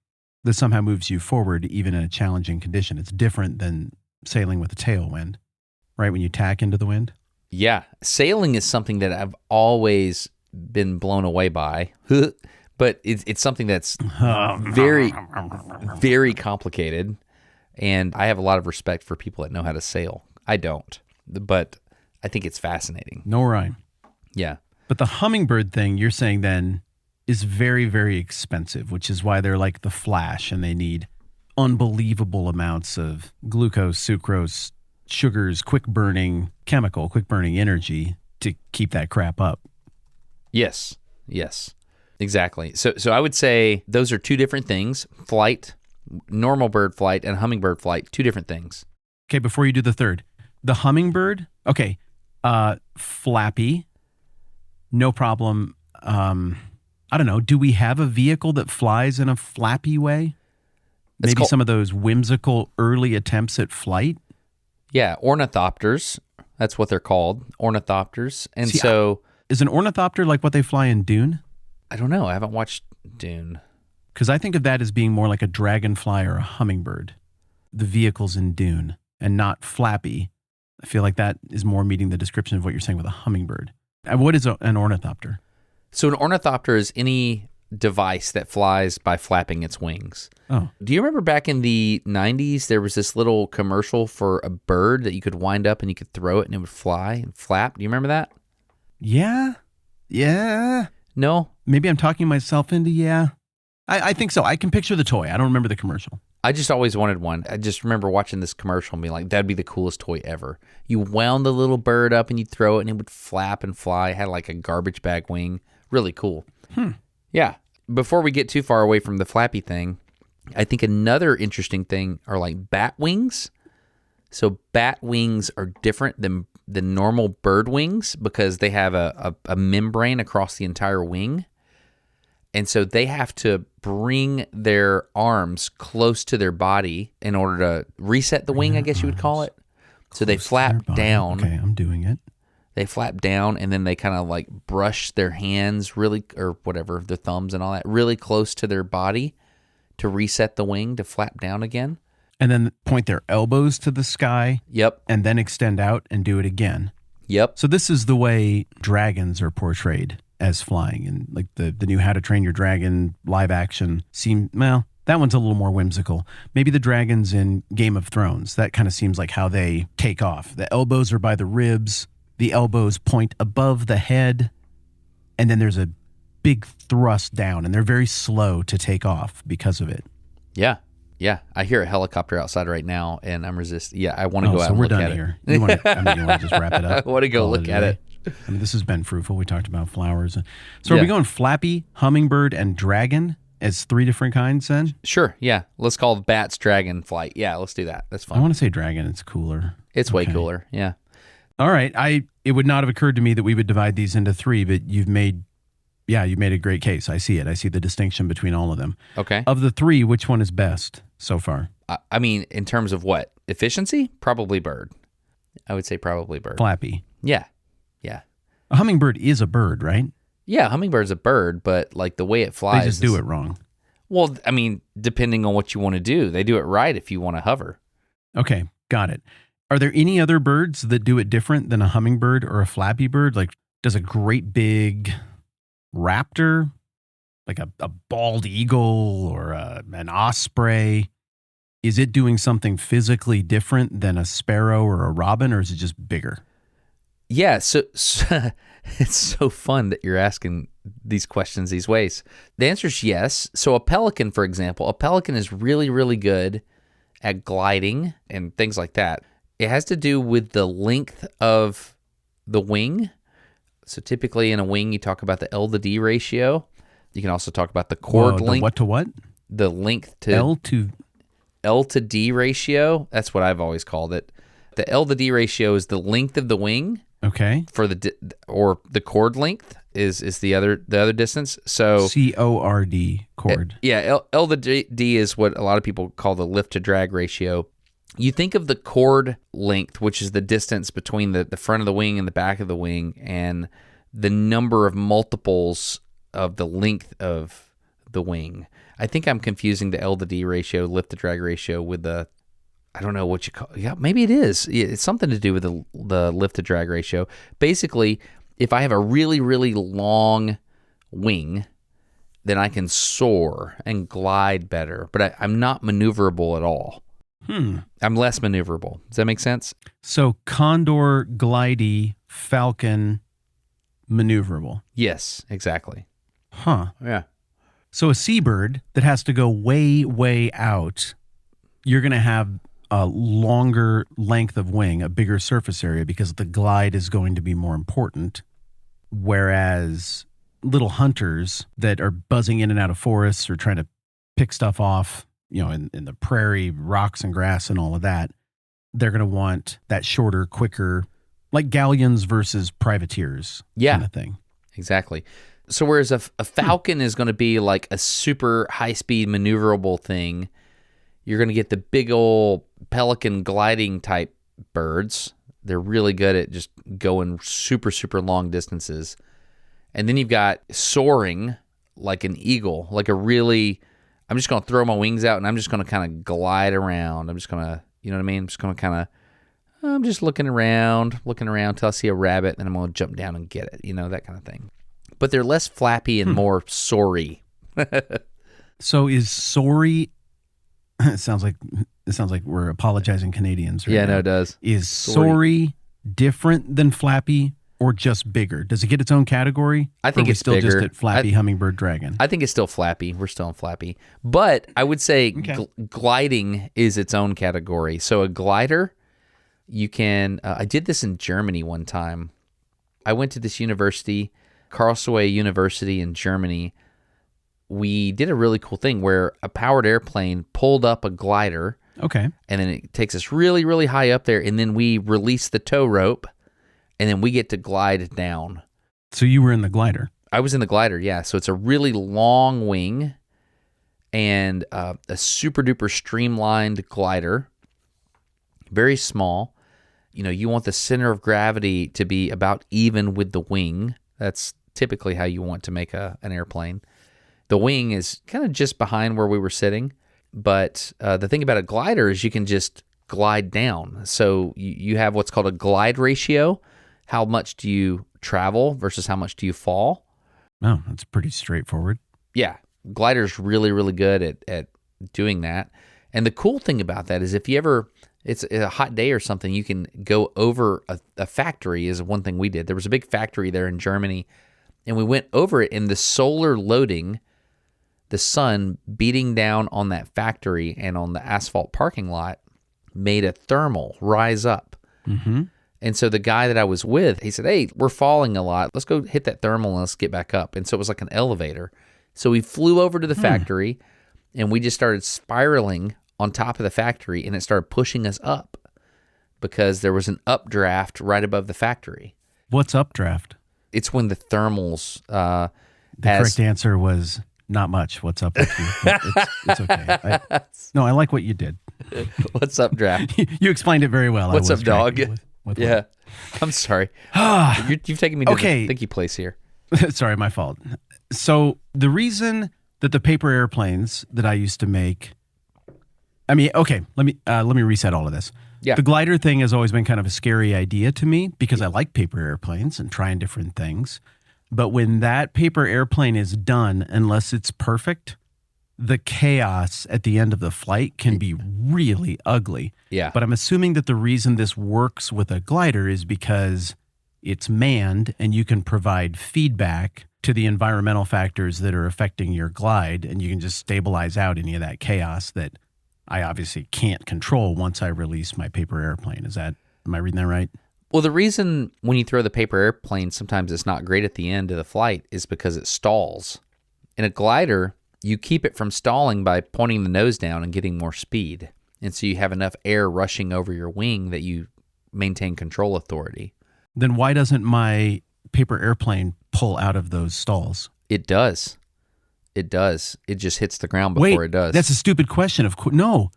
that somehow moves you forward even in a challenging condition. It's different than sailing with a tailwind, right? When you tack into the wind. Yeah. Sailing is something that I've always been blown away by, but it's something that's very, very complicated. And I have a lot of respect for people that know how to sail. I don't, but I think it's fascinating. No rhyme. Yeah. But the hummingbird thing you're saying then is very, very expensive, which is why they're like the Flash and they need unbelievable amounts of glucose, sucrose, sugars, quick burning energy to keep that crap up. Yes, exactly. So I would say those are two different things. Flight, normal bird flight, and hummingbird flight, two different things. Okay, before you do the third, the hummingbird, okay, Flappy, no problem. I don't know. Do we have a vehicle that flies in a flappy way? Maybe some of those whimsical early attempts at flight? Yeah, ornithopters. That's what they're called, ornithopters. And is an ornithopter like what they fly in Dune? I don't know. I haven't watched Dune. Because I think of that as being more like a dragonfly or a hummingbird, the vehicles in Dune, and not Flappy. I feel like that is more meeting the description of what you're saying with a hummingbird. What is an ornithopter? So an ornithopter is any device that flies by flapping its wings. Oh. Do you remember back in the 90s, there was this little commercial for a bird that you could wind up and you could throw it and it would fly and flap? Do you remember that? Yeah. No? Maybe I'm talking myself into yeah. I think so. I can picture the toy. I don't remember the commercial. I just always wanted one. I just remember watching this commercial and being like, that'd be the coolest toy ever. You wound the little bird up and you throw it and it would flap and fly. It had like a garbage bag wing. Really cool. Yeah. Before we get too far away from the Flappy thing, I think another interesting thing are like bat wings. So bat wings are different than the normal bird wings because they have a membrane across the entire wing. And so they have to bring their arms close to their body in order to reset the wing, I guess you would call it. So they flap down. Okay, I'm doing it. They flap down and then they kind of like brush their hands or whatever, their thumbs and all that, really close to their body to reset the wing to flap down again. And then point their elbows to the sky. Yep. And then extend out and do it again. Yep. So this is the way dragons are portrayed as flying. And like the new How to Train Your Dragon live action that one's a little more whimsical. Maybe the dragons in Game of Thrones, that kind of seems like how they take off. The elbows are by the ribs. The elbows point above the head. And then there's a big thrust down. And they're very slow to take off because of it. Yeah. Yeah, I hear a helicopter outside right now, and I'm resisting. Yeah, I want to go out and we're look done at here. it. You want to just wrap it up? I want to go look at it. I mean, this has been fruitful. We talked about flowers. So are we going Flappy, hummingbird, and dragon as three different kinds then? Sure, yeah. Let's call bats dragon flight. Yeah, let's do that. That's fun. I want to say dragon. It's cooler. It's way cooler, yeah. All right. It would not have occurred to me that we would divide these into three, but you've made a great case. I see it. I see the distinction between all of them. Okay. Of the three, which one is best so far? I mean, in terms of what? Efficiency? Probably bird. I would say probably bird. Flappy. Yeah. A hummingbird is a bird, right? Yeah, hummingbird's a bird, but like the way it flies. They just do it wrong. Well, I mean, depending on what you want to do, they do it right if you want to hover. Okay, got it. Are there any other birds that do it different than a hummingbird or a flappy bird? Like, does a great big raptor, like a bald eagle or an osprey, is it doing something physically different than a sparrow or a robin, or is it just bigger? Yeah, so it's so fun that you're asking these questions these ways. The answer is yes. So a pelican, for example, is really, really good at gliding and things like that. It has to do with the length of the wing. So typically in a wing, you talk about the L to D ratio. You can also talk about the chord length. What to what? The length to L to D ratio. That's what I've always called it. The L to D ratio is the length of the wing. Okay. For the chord length is the other distance. So CORD chord. L to D is what a lot of people call the lift to drag ratio. You think of the chord length, which is the distance between the front of the wing and the back of the wing, and the number of multiples of the length of the wing. I think I'm confusing the L to D ratio, lift to drag ratio with the, I don't know what you call it. Yeah, maybe it is. It's something to do with the lift to drag ratio. Basically, if I have a really, really long wing, then I can soar and glide better, but I'm not maneuverable at all. I'm less maneuverable. Does that make sense? So condor, glidey, falcon, maneuverable. Yes, exactly. Huh. Yeah. So a seabird that has to go way, way out, you're going to have a longer length of wing, a bigger surface area, because the glide is going to be more important. Whereas little hunters that are buzzing in and out of forests or trying to pick stuff off, in the prairie, rocks and grass and all of that, they're going to want that shorter, quicker, like galleons versus privateers kind of thing. Exactly. So whereas a falcon is going to be like a super high-speed maneuverable thing, you're going to get the big old pelican gliding type birds. They're really good at just going super, super long distances. And then you've got soaring like an eagle, like I'm just going to throw my wings out and I'm just going to kind of glide around. I'm just going to, you know what I mean? I'm just going to I'm just looking around till I see a rabbit, and I'm going to jump down and get it, that kind of thing. But they're less flappy and more soary. So is soary? It sounds like we're apologizing Canadians. Right yeah, now. No, it does. Is soary different than flappy, or just bigger? Does it get its own category? I think or are we it's still bigger. Just at flappy hummingbird dragon. I think it's still flappy. We're still in flappy, but I would say gliding is its own category. So a glider, you can. I did this in Germany one time. I went to this university, Karlsruhe University in Germany. We did a really cool thing where a powered airplane pulled up a glider. Okay. And then it takes us really, really high up there, and then we release the tow rope, and then we get to glide down. So you were in the glider? I was in the glider, yeah. So it's a really long wing and a super duper streamlined glider, very small. You want the center of gravity to be about even with the wing. That's typically how you want to make an airplane. The wing is kind of just behind where we were sitting, but the thing about a glider is you can just glide down. So you have what's called a glide ratio. How much do you travel versus how much do you fall? Oh, that's pretty straightforward. Yeah, glider's really, really good at doing that. And the cool thing about that is if you ever, it's a hot day or something, you can go over a factory is one thing we did. There was a big factory there in Germany, and we went over it in the solar loading, the sun beating down on that factory and on the asphalt parking lot made a thermal rise up. Mm-hmm. And so the guy that I was with, he said, hey, we're falling a lot. Let's go hit that thermal and let's get back up. And so it was like an elevator. So we flew over to the factory and we just started spiraling on top of the factory, and it started pushing us up because there was an updraft right above the factory. What's updraft? It's when the thermals... the correct answer was not much. What's up with you? It's okay. I like what you did. What's updraft? You explained it very well. What's up, dog? Yeah. I'm sorry. You've taken me to the thinky place here. Sorry, my fault. So the reason that the paper airplanes that I used to make... let me reset all of this. Yeah. The glider thing has always been kind of a scary idea to me because I like paper airplanes and trying different things. But when that paper airplane is done, unless it's perfect, the chaos at the end of the flight can be really ugly. Yeah. But I'm assuming that the reason this works with a glider is because it's manned and you can provide feedback to the environmental factors that are affecting your glide, and you can just stabilize out any of that chaos that I obviously can't control once I release my paper airplane. Am I reading that right? Well, the reason when you throw the paper airplane, sometimes it's not great at the end of the flight is because it stalls. In a glider, you keep it from stalling by pointing the nose down and getting more speed. And so you have enough air rushing over your wing that you maintain control authority. Then why doesn't my paper airplane pull out of those stalls? It does. It does. It just hits the ground before it does. That's a stupid question. No.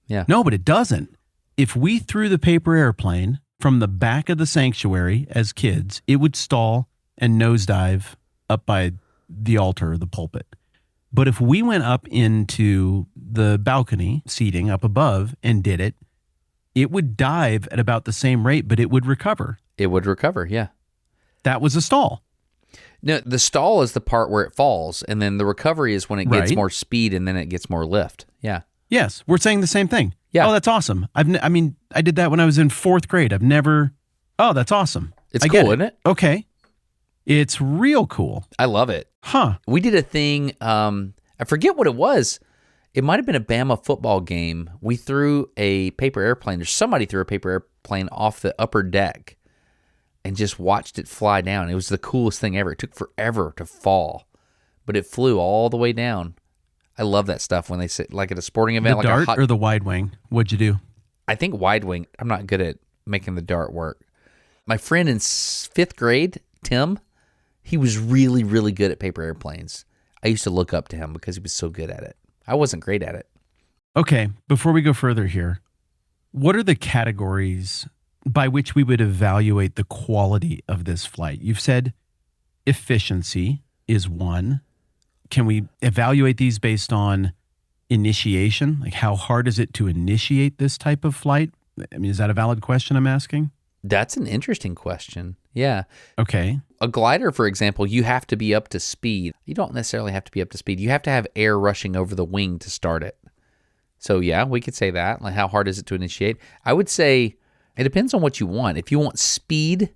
Yeah. No, but it doesn't. If we threw the paper airplane from the back of the sanctuary as kids, it would stall and nosedive up by the altar or the pulpit. But if we went up into the balcony seating up above and did it, it would dive at about the same rate, but it would recover. It would recover, yeah. That was a stall. No, the stall is the part where it falls, and then the recovery is when it gets more speed and then it gets more lift. Yeah. Yes, we're saying the same thing. Yeah. Oh, that's awesome. I did that when I was in 4th grade. Oh, that's awesome. It's cool, isn't it? Okay. It's real cool. I love it. Huh. We did a thing, I forget what it was. It might have been a Bama football game. We threw a paper airplane, or somebody threw a paper airplane off the upper deck and just watched it fly down. It was the coolest thing ever. It took forever to fall, but it flew all the way down. I love that stuff when they sit like at a sporting event. The dart or the wide wing? What'd you do? I think wide wing. I'm not good at making the dart work. My friend in 5th grade, Tim, he was really, really good at paper airplanes. I used to look up to him because he was so good at it. I wasn't great at it. Okay, before we go further here, what are the categories by which we would evaluate the quality of this flight? You've said efficiency is one. Can we evaluate these based on initiation? Like how hard is it to initiate this type of flight? I mean, is that a valid question I'm asking? That's an interesting question. Yeah. Okay. A glider, for example, you have to be up to speed. You don't necessarily have to be up to speed. You have to have air rushing over the wing to start it. So yeah, we could say that. Like how hard is it to initiate? I would say it depends on what you want. If you want speed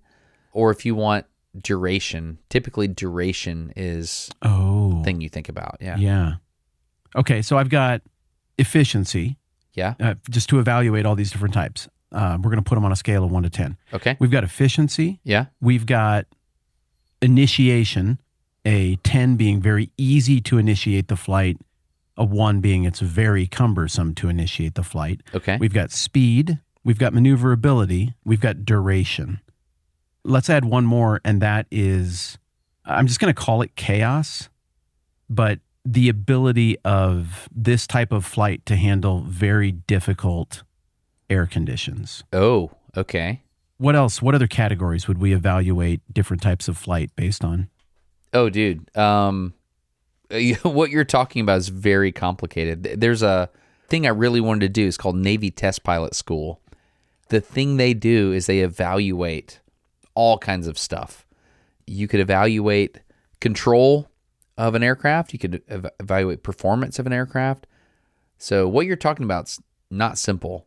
or if you want duration, typically duration is the thing you think about. Yeah. Yeah. Okay, so I've got efficiency. Yeah. Just to evaluate all these different types. We're going to put them on a scale of 1 to 10. Okay. We've got efficiency. Yeah. We've got initiation, a 10 being very easy to initiate the flight, a 1 being it's very cumbersome to initiate the flight. Okay. We've got speed. We've got maneuverability. We've got duration. Let's add one more, and that is, I'm just going to call it chaos, but the ability of this type of flight to handle very difficult air conditions. Oh, okay. What else? What other categories would we evaluate different types of flight based on? Oh, dude. What you're talking about is very complicated. There's a thing I really wanted to do. It's called Navy Test Pilot School. The thing they do is they evaluate all kinds of stuff. You could evaluate control of an aircraft. You could evaluate performance of an aircraft. So what you're talking about is not simple.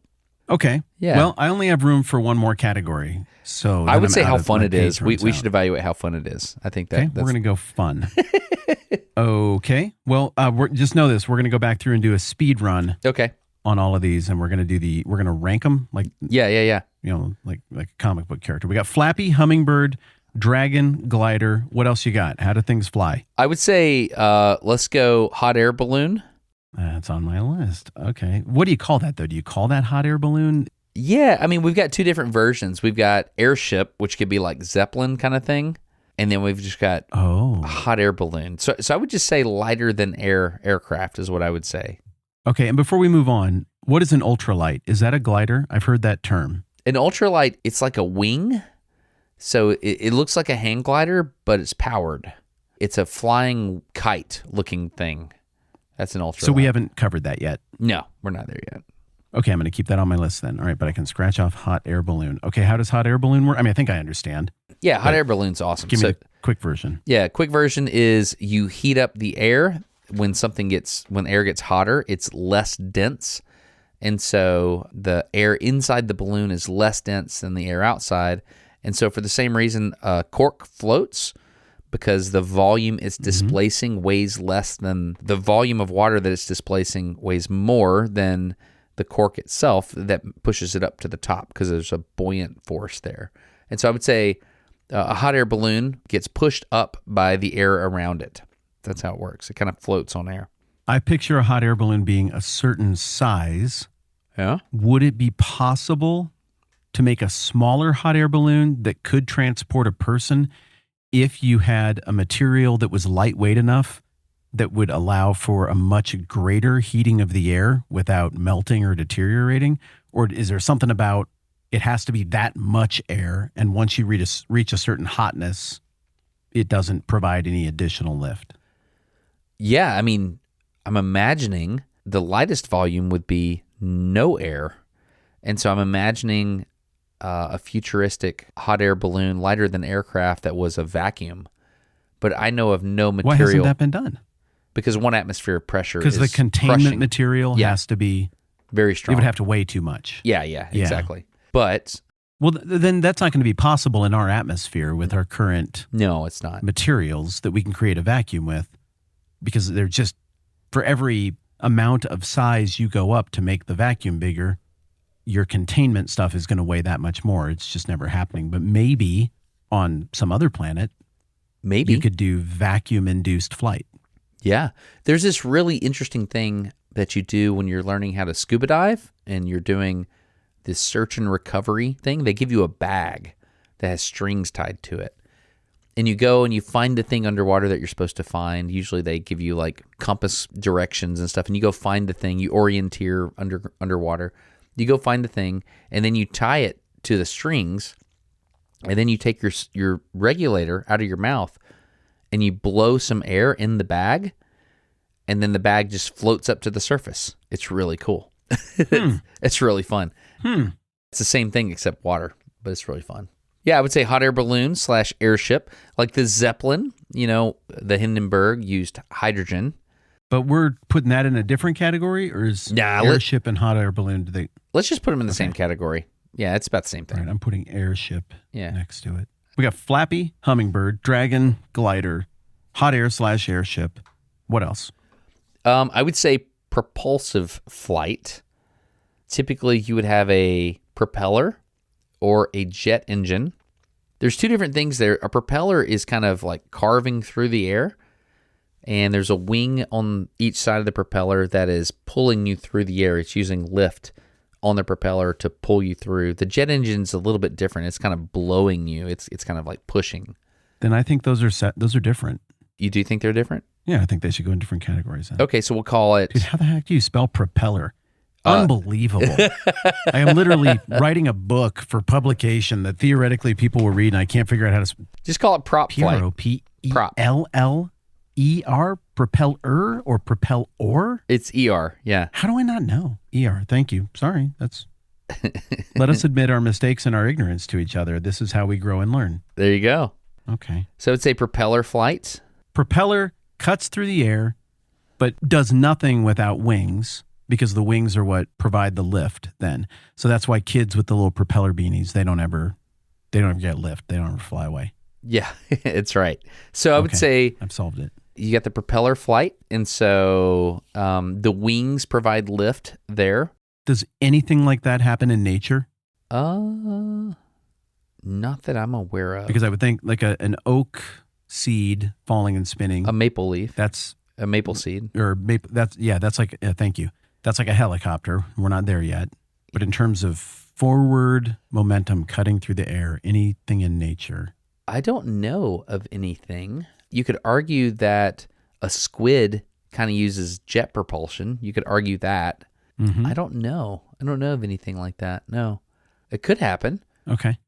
Okay. Yeah. Well, I only have room for one more category. So I would say how fun it is. We should evaluate how fun it is. I think that we're going to go fun. Okay. Well, just know this. We're going to go back through and do a speed run. Okay. On all of these, and we're going to rank them like yeah. You know, like a comic book character. We got Flappy, Hummingbird, Dragon, Glider. What else you got? How do things fly? I would say let's go hot air balloon. That's on my list. Okay. What do you call that, though? Do you call that hot air balloon? Yeah. I mean, we've got two different versions. We've got airship, which could be like Zeppelin kind of thing. And then we've just got hot air balloon. So I would just say lighter than aircraft is what I would say. Okay. And before we move on, what is an ultralight? Is that a glider? I've heard that term. An ultralight, it's like a wing. So it looks like a hang glider, but it's powered. It's a flying kite looking thing. That's an ultralight. So we haven't covered that yet? No, we're not there yet. Okay, I'm going to keep that on my list then. All right, but I can scratch off hot air balloon. Okay, how does hot air balloon work? I mean, I think I understand. Yeah, hot air balloon's awesome. Give me the quick version. Yeah, quick version is you heat up the air. When air gets hotter, it's less dense. And so the air inside the balloon is less dense than the air outside. And so for the same reason, cork floats because the volume it's displacing weighs less than the volume of water that it's displacing weighs more than the cork itself that pushes it up to the top because there's a buoyant force there. And so I would say a hot air balloon gets pushed up by the air around it. That's how it works. It kind of floats on air. I picture a hot air balloon being a certain size. Yeah. Would it be possible to make a smaller hot air balloon that could transport a person if you had a material that was lightweight enough that would allow for a much greater heating of the air without melting or deteriorating? Or is there something about it has to be that much air, and once you reach a certain hotness, it doesn't provide any additional lift? Yeah, I mean, I'm imagining the lightest volume would be no air. And so I'm imagining a futuristic hot air balloon lighter than aircraft that was a vacuum. But I know of no material. Why hasn't that been done? Because 1 atmosphere of pressure is because the containment crushing. material has to be very strong. It would have to weigh too much. Yeah, exactly. But well, then that's not going to be possible in our atmosphere with our current no, it's not materials that we can create a vacuum with, because they're just, for every amount of size you go up to make the vacuum bigger, your containment stuff is going to weigh that much more. It's just never happening. But maybe on some other planet, maybe you could do vacuum-induced flight. Yeah. There's this really interesting thing that you do when you're learning how to scuba dive and you're doing this search and recovery thing. They give you a bag that has strings tied to it. And you go and you find the thing underwater that you're supposed to find. Usually they give you like compass directions and stuff, and you go find the thing. You orienteer underwater. You go find the thing, and then you tie it to the strings, and then you take your regulator out of your mouth, and you blow some air in the bag, and then the bag just floats up to the surface. It's really cool. It's really fun. It's the same thing except water, but it's really fun. Yeah, I would say hot air balloon / airship. Like the Zeppelin, the Hindenburg used hydrogen. But we're putting that in a different category, or is airship and hot air balloon, let's just put them in the same category. Yeah, it's about the same thing. All right, I'm putting airship next to it. We got Flappy, hummingbird, dragon, glider, hot air / airship. What else? I would say propulsive flight. Typically, you would have a propeller or a jet engine. There's two different things there. A propeller is kind of like carving through the air, and there's a wing on each side of the propeller that is pulling you through the air. It's using lift on the propeller to pull you through. The jet engine's a little bit different. It's kind of blowing you. It's kind of like pushing. Then I think those are different. You do think they're different? Yeah, I think they should go in different categories then. Okay, so we'll call it... Dude, how the heck do you spell propeller? Unbelievable. I am literally writing a book for publication that theoretically people will read, and I can't figure out how to... Just call it prop flight. P-R-O-P-E-L-L-E-R? Propeller or propel-or? It's E-R, yeah. How do I not know? E-R, thank you. Sorry, that's... Let us admit our mistakes and our ignorance to each other. This is how we grow and learn. There you go. Okay. So it's a propeller flight. Propeller cuts through the air, but does nothing without wings, because the wings are what provide the lift then. So that's why kids with the little propeller beanies, they don't ever get lift. They don't ever fly away. Yeah, it's right. So I would say... I've solved it. You got the propeller flight, and so the wings provide lift there. Does anything like that happen in nature? Not that I'm aware of. Because I would think like an oak seed falling and spinning. A maple leaf. That's a maple seed. Or that's like, thank you. That's like a helicopter. We're not there yet. But in terms of forward momentum cutting through the air, anything in nature? I don't know of anything. You could argue that a squid kind of uses jet propulsion. You could argue that. Mm-hmm. I don't know. I don't know of anything like that. No. It could happen. Okay.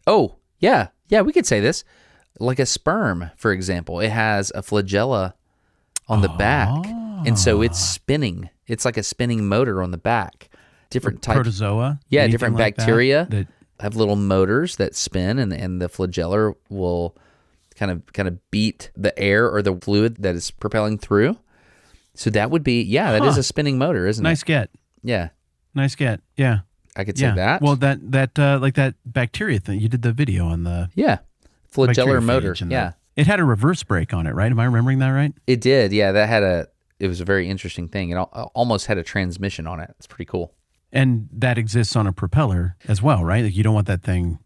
Oh, yeah. Yeah, we could say this. Like a sperm, for example. It has a flagella on the back. And so it's spinning. It's like a spinning motor on the back. Different types. Protozoa? Yeah, different bacteria that have little motors that spin, and the flagella will kind of beat the air or the fluid that is propelling through. So that would be, that is a spinning motor, isn't it? Nice get. Yeah. Nice get. Yeah. I could say that. Well, that like that bacteria thing. You did the video on the flagellar motor. Yeah. It had a reverse brake on it, right? Am I remembering that right? It did. Yeah, it was a very interesting thing. It almost had a transmission on it. It's pretty cool. And that exists on a propeller as well, right? Like you don't want that thing.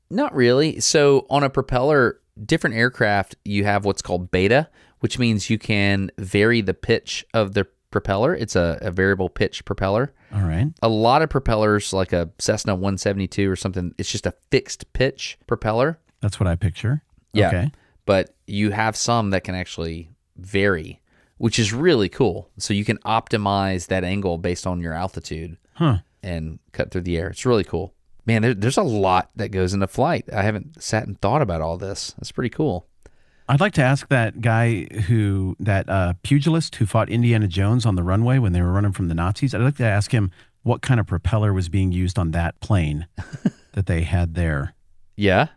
Not really. So on a propeller, different aircraft, you have what's called beta, which means you can vary the pitch of the propeller. It's a variable pitch propeller. All right. A lot of propellers, like a Cessna 172 or something, it's just a fixed pitch propeller. That's what I picture. Yeah. Okay. But you have some that can actually vary, which is really cool. So you can optimize that angle based on your altitude and cut through the air. It's really cool. Man, there's a lot that goes into flight. I haven't sat and thought about all this. That's pretty cool. I'd like to ask that guy that pugilist who fought Indiana Jones on the runway when they were running from the Nazis. I'd like to ask him what kind of propeller was being used on that plane that they had there. Yeah.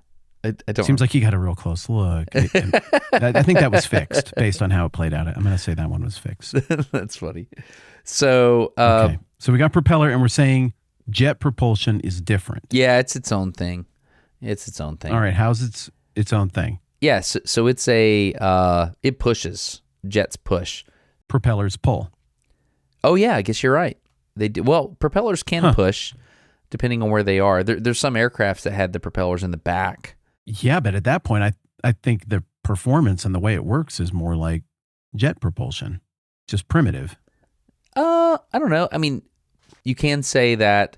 I don't. Seems like he got a real close look. I think that was fixed based on how it played out. I'm going to say that one was fixed. That's funny. So, okay. So we got propeller, and we're saying jet propulsion is different. Yeah, it's its own thing. It's its own thing. All right. How's its own thing? Yeah. So it's it pushes. Jets push. Propellers pull. Oh yeah, I guess you're right. They do. Well, propellers can push, depending on where they are. There's some aircrafts that had the propellers in the back. Yeah, but at that point, I think the performance and the way it works is more like jet propulsion, just primitive. I don't know. I mean, you can say that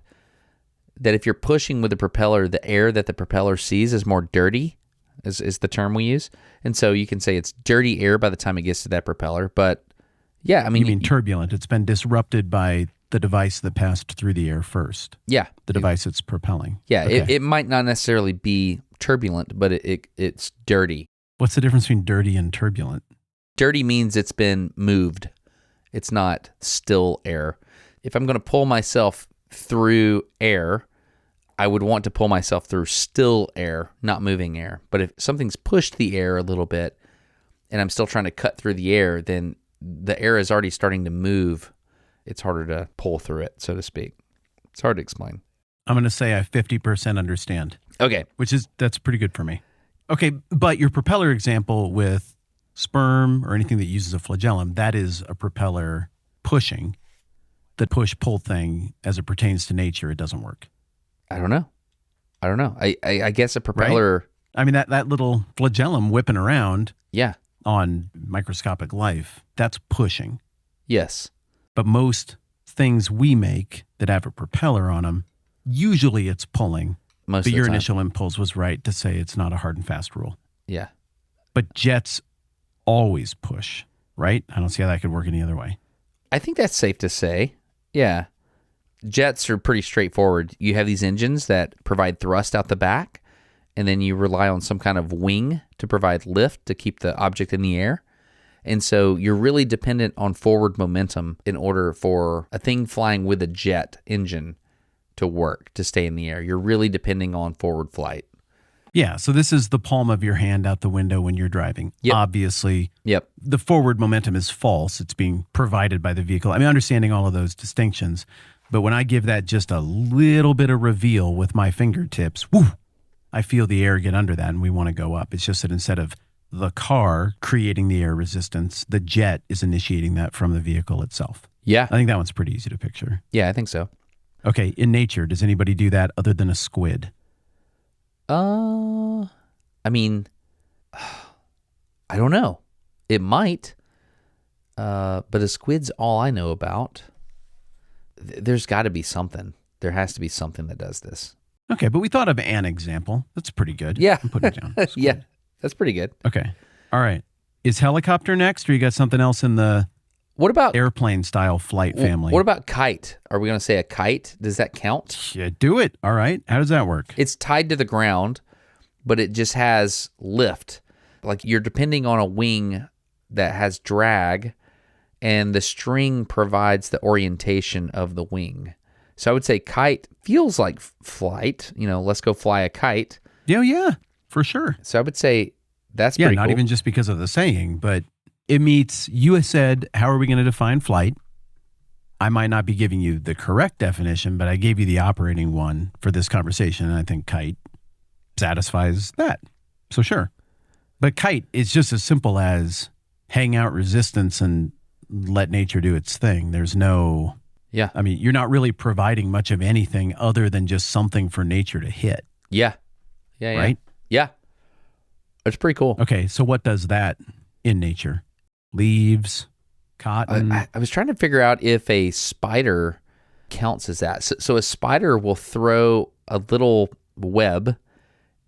if you're pushing with a propeller, the air that the propeller sees is more dirty, is the term we use. And so you can say it's dirty air by the time it gets to that propeller. But yeah, I mean... You mean turbulent. It's been disrupted by the device that passed through the air first. Yeah. The device it's propelling. Yeah, okay. it might not necessarily be turbulent, but it's dirty. What's the difference between dirty and turbulent? Dirty means it's been moved. It's not still air. If I'm going to pull myself through air, I would want to pull myself through still air, not moving air. But if something's pushed the air a little bit and I'm still trying to cut through the air, then the air is already starting to move. It's harder to pull through it, so to speak. It's hard to explain. I'm going to say I 50% understand. Okay. That's pretty good for me. Okay, but your propeller example with sperm or anything that uses a flagellum, that is a propeller pushing. The push-pull thing, as it pertains to nature, it doesn't work. I don't know. I guess a propeller... Right? I mean, that little flagellum whipping around yeah, on microscopic life, that's pushing. Yes. But most things we make that have a propeller on them, usually it's pulling. Most but of the your time. initial impulse was right to say it's not a hard and fast rule. Yeah. But jets always push, right? I don't see how that could work any other way. I think that's safe to say. Yeah. Jets are pretty straightforward. You have these engines that provide thrust out the back, and then you rely on some kind of wing to provide lift to keep the object in the air. And so you're really dependent on forward momentum in order for a thing flying with a jet engine to work, to stay in the air. You're really depending on forward flight. Yeah, so this is the palm of your hand out the window when you're driving. Yep. Obviously, Yep. the forward momentum is false. It's being provided by the vehicle. I mean, understanding all of those distinctions, but when I give that just a little bit of reveal with my fingertips, whoo, I feel the air get under that and we want to go up. It's just that instead of the car creating the air resistance, the jet is initiating that from the vehicle itself. Yeah. I think that one's pretty easy to picture. Yeah, I think so. Okay, in nature, does anybody do that other than a squid? I mean, I don't know. It might. But a squid's all I know about. There's got to be something. There has to be something that does this. Okay, but we thought of an example. That's pretty good. Yeah. I'm putting it down. Squid. Yeah, that's pretty good. Okay. All right. Is helicopter next, or you got something else in the What about airplane style flight family? What about kite? Are we going to say a kite? Does that count? Yeah, do it. All right. How does that work? It's tied to the ground, but it just has lift. Like you're depending on a wing that has drag, and the string provides the orientation of the wing. So I would say kite feels like flight. You know, let's go fly a kite. Yeah, for sure. So I would say that's Yeah, pretty not cool. even just because of the saying, but it meets, you said, how are we going to define flight? I might not be giving you the correct definition, but I gave you the operating one for this conversation, and I think kite satisfies that. So sure. But kite is just as simple as hang out resistance and let nature do its thing. There's no... Yeah. I mean, you're not really providing much of anything other than just something for nature to hit. Yeah. Right? Yeah. It's pretty cool. Okay, so what does that in nature? Leaves, cotton? I was trying to figure out if a spider counts as that. So a spider will throw a little web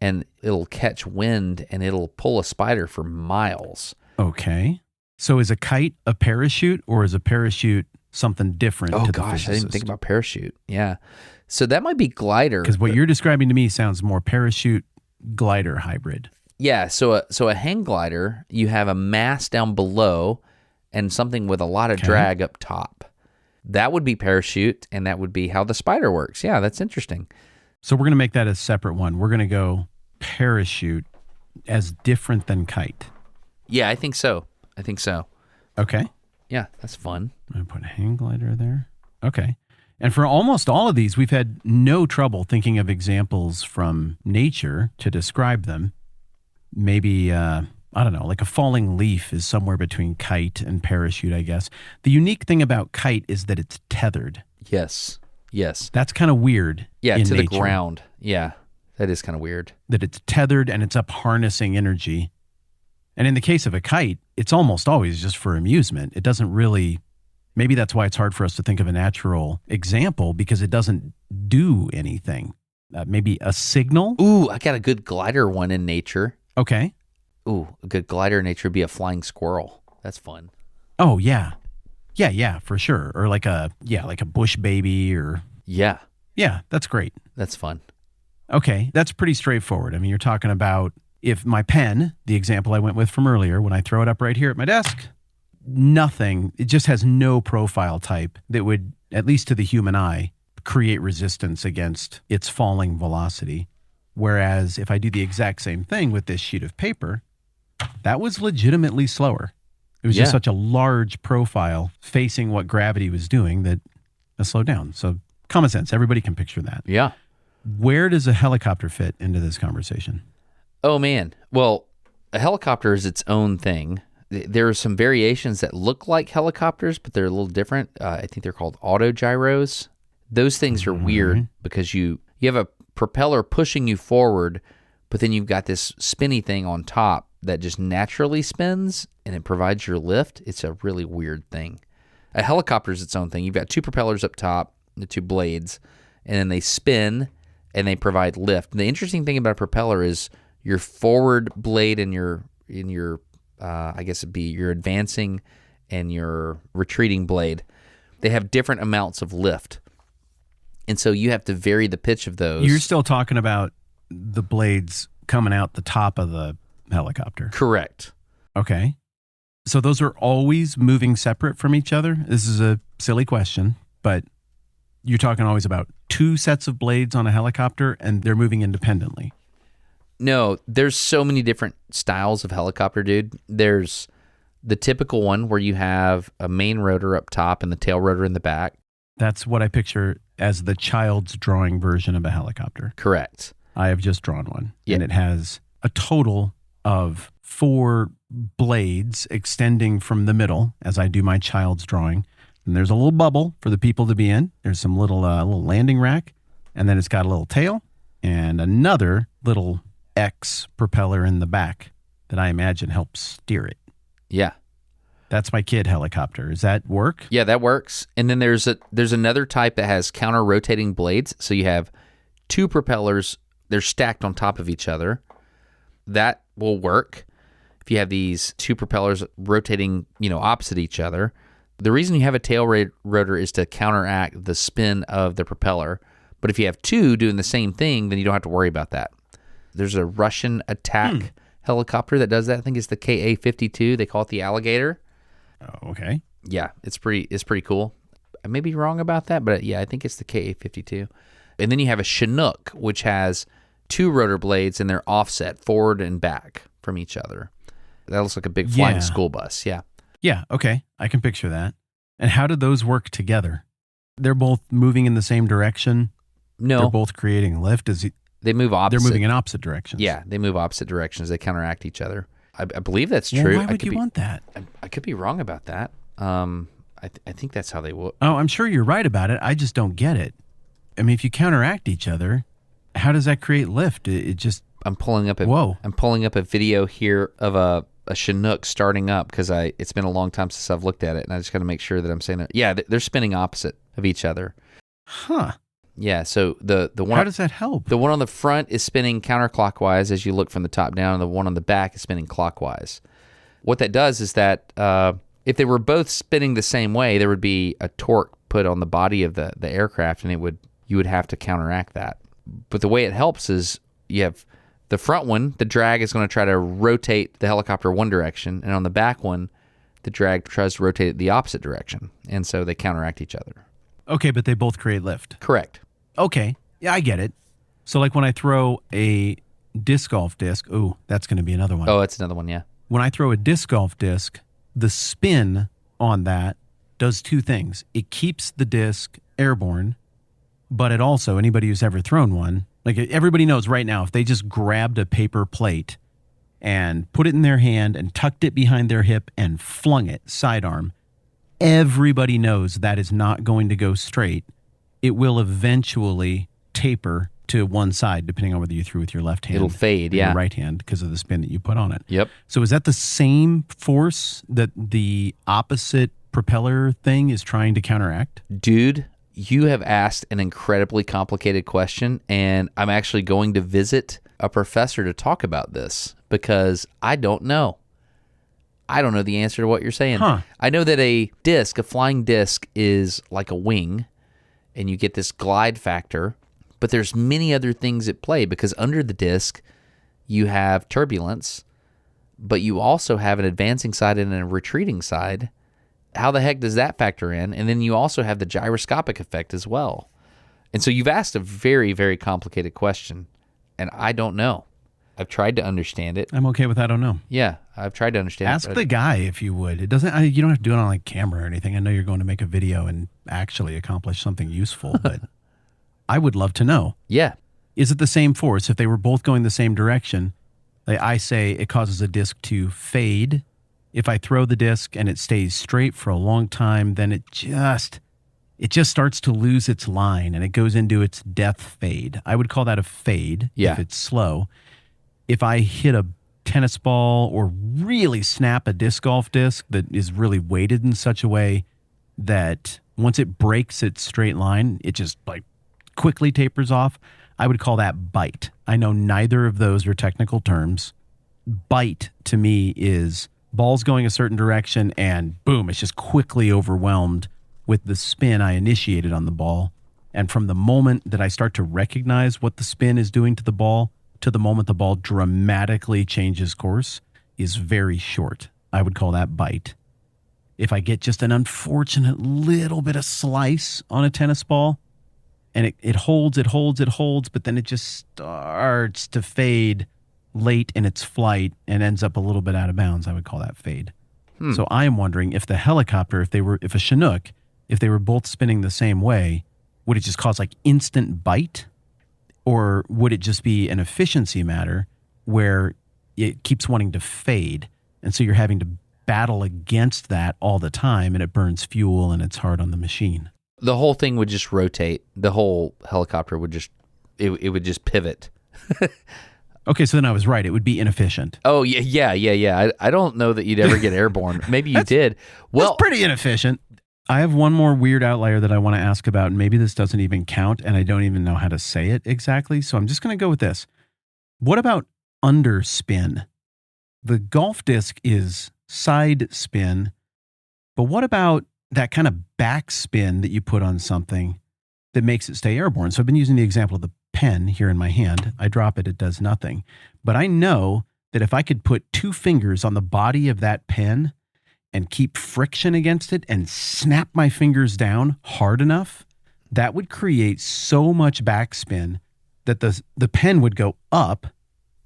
and it'll catch wind and it'll pull a spider for miles. Okay. So is a kite a parachute, or is a parachute something different Oh to gosh, the I didn't think about parachute. Yeah. So that might be glider. Because what you're describing to me sounds more parachute glider hybrid. Yeah, so a hang glider, you have a mass down below and something with a lot of drag up top. That would be parachute, and that would be how the spider works. Yeah, that's interesting. So we're going to make that a separate one. We're going to go parachute as different than kite. Yeah, I think so. Okay. Yeah, that's fun. I'm going to put a hang glider there. Okay. And for almost all of these, we've had no trouble thinking of examples from nature to describe them. Maybe, I don't know, like a falling leaf is somewhere between kite and parachute, I guess. The unique thing about kite is that it's tethered. Yes. That's kind of weird. Yeah, in to nature, the ground. Yeah, that is kind of weird. That it's tethered and it's up harnessing energy. And in the case of a kite, it's almost always just for amusement. It doesn't really, maybe that's why it's hard for us to think of a natural example, because it doesn't do anything. Maybe a signal. Ooh, I got a good glider one in nature. Okay. Ooh, a good glider in nature would be a flying squirrel. That's fun. Oh, yeah. Yeah, for sure. Or like a bush baby or. Yeah, that's great. that's fun. Okay, that's pretty straightforward. I mean, you're talking about if my pen, the example I went with from earlier, when I throw it up right here at my desk, it just has no profile type that would, at least to the human eye, create resistance against its falling velocity. Whereas if I do the exact same thing with this sheet of paper, that was legitimately slower. It was just such a large profile facing what gravity was doing that it slowed down. So common sense, everybody can picture that. Yeah. Where does a helicopter fit into this conversation? Oh, man. Well, a helicopter is its own thing. There are some variations that look like helicopters, but they're a little different. I think they're called autogyros. Those things are weird because you have a propeller pushing you forward, but then you've got this spinny thing on top that just naturally spins and it provides your lift. It's a really weird thing. A helicopter is its own thing. You've got two propellers up top, the two blades, and then they spin and they provide lift. And the interesting thing about a propeller is your forward blade and your I guess it'd be your advancing and your retreating blade. They have different amounts of lift. And so you have to vary the pitch of those. You're still talking about the blades coming out the top of the helicopter. Correct. Okay. So those are always moving separate from each other? This is a silly question, but you're talking always about two sets of blades on a helicopter and they're moving independently. No, there's so many different styles of helicopter, dude. There's the typical one where you have a main rotor up top and the tail rotor in the back. That's what I picture as the child's drawing version of a helicopter. Correct. I have just drawn one. Yeah. And it has a total of 4 blades extending from the middle as I do my child's drawing. And there's a little bubble for the people to be in. There's some little landing rack. And then it's got a little tail and another little X propeller in the back that I imagine helps steer it. Yeah. That's my kid helicopter. Does that work? Yeah, that works. And then there's another type that has counter-rotating blades. So you have 2 propellers. They're stacked on top of each other. That will work if you have these 2 propellers rotating, opposite each other. The reason you have a tail rotor is to counteract the spin of the propeller. But if you have 2 doing the same thing, then you don't have to worry about that. There's a Russian attack helicopter that does that. I think it's the Ka-52. They call it the Alligator. Oh, okay. Yeah, it's pretty cool. I may be wrong about that, but yeah, I think it's the Ka-52. And then you have a Chinook, which has 2 rotor blades and they're offset forward and back from each other. That looks like a big flying school bus. Yeah. Yeah, okay. I can picture that. And how do those work together? They're both moving in the same direction? No. They're both creating lift? They move opposite. They're moving in opposite directions. Yeah, they move opposite directions. They counteract each other. I believe that's Well, true. why would you want that? I could be wrong about that. I think that's how they will. Oh, I'm sure you're right about it. I just don't get it. I mean, if you counteract each other, how does that create lift? It just... I'm pulling up a video here of a Chinook starting up because it's been a long time since I've looked at it, and I just got to make sure that I'm saying that. Yeah, they're spinning opposite of each other. Huh. Yeah, so the one... How does that help? The one on the front is spinning counterclockwise as you look from the top down, and the one on the back is spinning clockwise. What that does is that if they were both spinning the same way, there would be a torque put on the body of the aircraft, and you would have to counteract that. But the way it helps is you have The front one, the drag is going to try to rotate the helicopter one direction, and on the back one, the drag tries to rotate it the opposite direction, and so they counteract each other. Okay, but they both create lift. Correct. Okay, yeah, I get it. So like when I throw a disc golf disc, ooh, that's going to be another one. Oh, that's another one, yeah. When I throw a disc golf disc, the spin on that does two things. It keeps the disc airborne, but it also, anybody who's ever thrown one, like everybody knows right now, if they just grabbed a paper plate and put it in their hand and tucked it behind their hip and flung it sidearm, everybody knows that is not going to go straight. It will eventually taper to one side, depending on whether you threw with your left hand. It'll fade, or yeah. your right hand because of the spin that you put on it. Yep. So is that the same force that the opposite propeller thing is trying to counteract? Dude, you have asked an incredibly complicated question, and I'm actually going to visit a professor to talk about this because I don't know. I don't know the answer to what you're saying. I know that a flying disc is like a wing, and you get this glide factor, but there's many other things at play because under the disc, you have turbulence, but you also have an advancing side and a retreating side. How the heck does that factor in? And then you also have the gyroscopic effect as well. And so you've asked a very, very complicated question, and I don't know. I've tried to understand it. I'm okay with I don't know. Yeah, I've tried to understand Ask it. the guy if you would. It doesn't. You don't have to do it on like camera or anything. I know you're going to make a video and actually accomplish something useful, but I would love to know. Yeah. Is it the same force? If they were both going the same direction, like I say it causes a disc to fade. If I throw the disc and it stays straight for a long time, then it just starts to lose its line and it goes into its death fade. I would call that a fade if it's slow. If I hit a tennis ball or really snap a disc golf disc that is really weighted in such a way that once it breaks its straight line, it just like quickly tapers off, I would call that bite. I know neither of those are technical terms. Bite to me is ball's going a certain direction and boom, it's just quickly overwhelmed with the spin I initiated on the ball. And from the moment that I start to recognize what the spin is doing to the ball to the moment the ball dramatically changes course is very short. I would call that bite. If I get just an unfortunate little bit of slice on a tennis ball and it holds, but then it just starts to fade late in its flight and ends up a little bit out of bounds, I would call that fade. So I am wondering if the helicopter, if a Chinook, if they were both spinning the same way, would it just cause like instant bite? Or would it just be an efficiency matter where it keeps wanting to fade? And so you're having to battle against that all the time and it burns fuel and it's hard on the machine. The whole thing would just rotate. The whole helicopter would just, it would just pivot. Okay, so then I was right. It would be inefficient. Oh, yeah. I don't know that you'd ever get airborne. Maybe you did. Well, that's pretty inefficient. I have one more weird outlier that I want to ask about, and maybe this doesn't even count, and I don't even know how to say it exactly, so I'm just going to go with this. What about underspin? The golf disc is side spin, but what about that kind of backspin that you put on something that makes it stay airborne? So I've been using the example of the pen here in my hand. I drop it, it does nothing. But I know that if I could put 2 fingers on the body of that pen and keep friction against it and snap my fingers down hard enough, that would create so much backspin that the pen would go up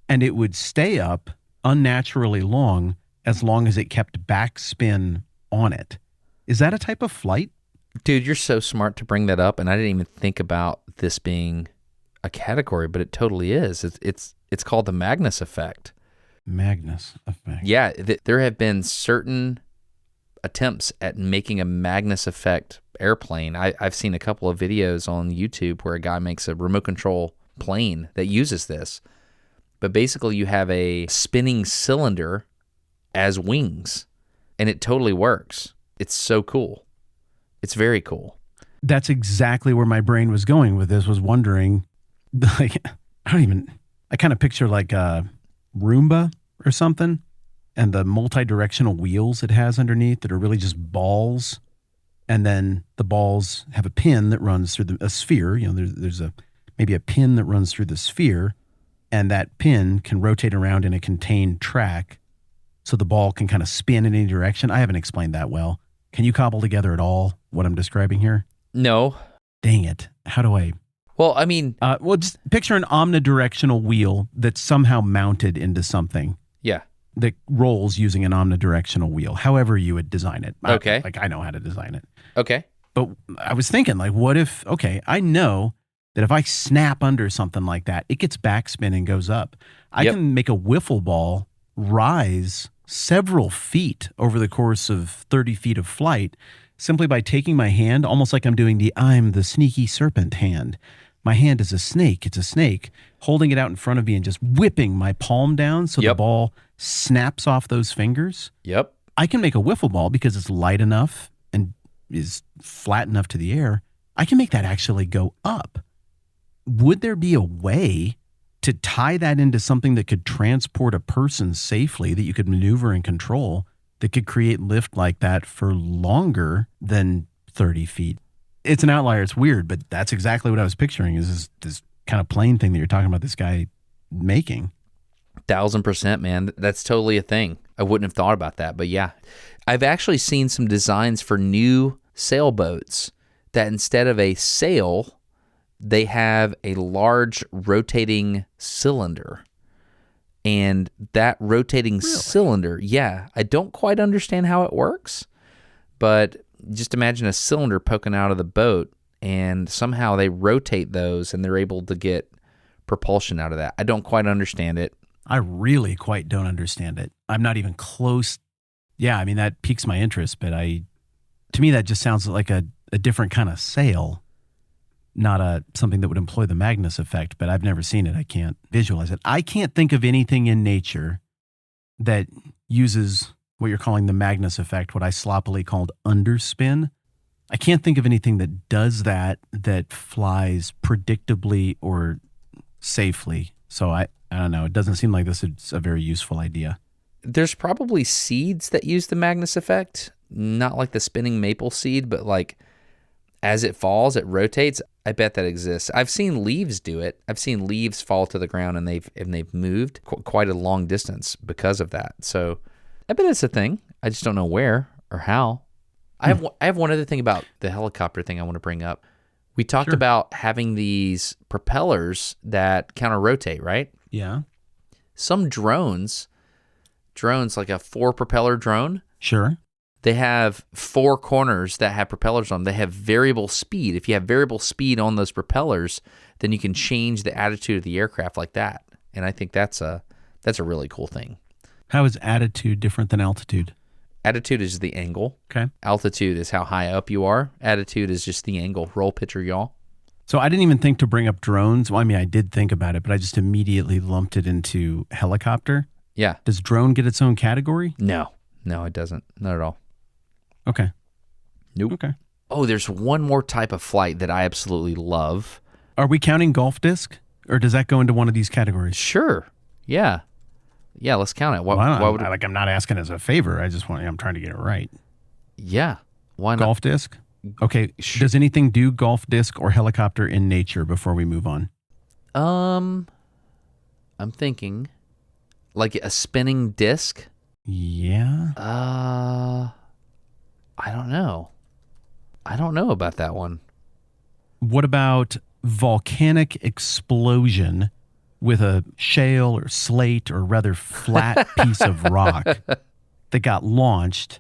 and it would stay up unnaturally long as it kept backspin on it. Is that a type of flight? dude, you're so smart to bring that up, and I didn't even think about this being a category, but it totally is. It's called the Magnus effect. Magnus effect. Yeah, there have been certain attempts at making a Magnus effect airplane. I've seen a couple of videos on YouTube where a guy makes a remote control plane that uses this. But basically you have a spinning cylinder as wings, and it totally works. It's so cool. It's very cool. That's exactly where my brain was going with this, was wondering, like, I kind of picture like a Roomba or something, and the multi-directional wheels it has underneath that are really just balls. And then the balls have a pin that runs through a sphere. You know, there's maybe a pin that runs through the sphere. and that pin can rotate around in a contained track so the ball can kind of spin in any direction. I haven't explained that well. Can you cobble together at all what I'm describing here? No. Dang it. How do I... Well, I mean... just picture an omnidirectional wheel that's somehow mounted into something. Yeah. That rolls using an omnidirectional wheel, however you would design it. Okay. I know how to design it. Okay. But I was thinking, what if, I know that if I snap under something like that, it gets backspin and goes up. I can make a wiffle ball rise several feet over the course of 30 feet of flight simply by taking my hand, almost like I'm doing I'm the sneaky serpent hand. My hand is a snake. It's a snake. Holding it out in front of me and just whipping my palm down so the ball snaps off those fingers. Yep. I can make a wiffle ball because it's light enough and is flat enough to the air. I can make that actually go up. Would there be a way to tie that into something that could transport a person safely, that you could maneuver and control, that could create lift like that for longer than 30 feet? It's an outlier. It's weird, but that's exactly what I was picturing, is this kind of plane thing that you're talking about this guy making. 1000%, man. That's totally a thing. I wouldn't have thought about that, but yeah. I've actually seen some designs for new sailboats that instead of a sail, they have a large rotating cylinder. And that rotating cylinder, I don't quite understand how it works, but just imagine a cylinder poking out of the boat, and somehow they rotate those and they're able to get propulsion out of that. I don't quite understand it. I really quite don't understand it. I'm not even close. Yeah, I mean, that piques my interest, but to me, that just sounds like a different kind of sail, not something that would employ the Magnus effect, but I've never seen it. I can't visualize it. I can't think of anything in nature that uses what you're calling the Magnus effect, what I sloppily called underspin. I can't think of anything that does that flies predictably or safely. So I don't know. It doesn't seem like this is a very useful idea. There's probably seeds that use the Magnus effect, not like the spinning maple seed, but like as it falls, it rotates. I bet that exists. I've seen leaves do it. I've seen leaves fall to the ground and they've moved quite a long distance because of that. So I bet it's a thing. I just don't know where or how. I have one other thing about the helicopter thing I want to bring up. We talked about having these propellers that counter-rotate, right? Yeah. Some drones like a 4-propeller drone. Sure. They have 4 corners that have propellers on them. They have variable speed. If you have variable speed on those propellers, then you can change the attitude of the aircraft like that. And I think that's a really cool thing. How is attitude different than altitude? Attitude is the angle. Okay. Altitude is how high up you are. Attitude is just the angle. Roll, pitch, or yaw. So I didn't even think to bring up drones. Well, I mean, I did think about it, but I just immediately lumped it into helicopter. Yeah. Does drone get its own category? No, it doesn't. Not at all. Okay. Nope. Okay. Oh, there's one more type of flight that I absolutely love. Are we counting golf disc, or does that go into one of these categories? Sure. Yeah. Yeah, let's count it. Why would I'm not asking as a favor. I'm trying to get it right. Yeah. Why not? Golf disc? Okay. Does anything do golf disc or helicopter in nature before we move on? I'm thinking like a spinning disc. Yeah. I don't know. I don't know about that one. What about volcanic explosion with a shale or slate or rather flat piece of rock that got launched?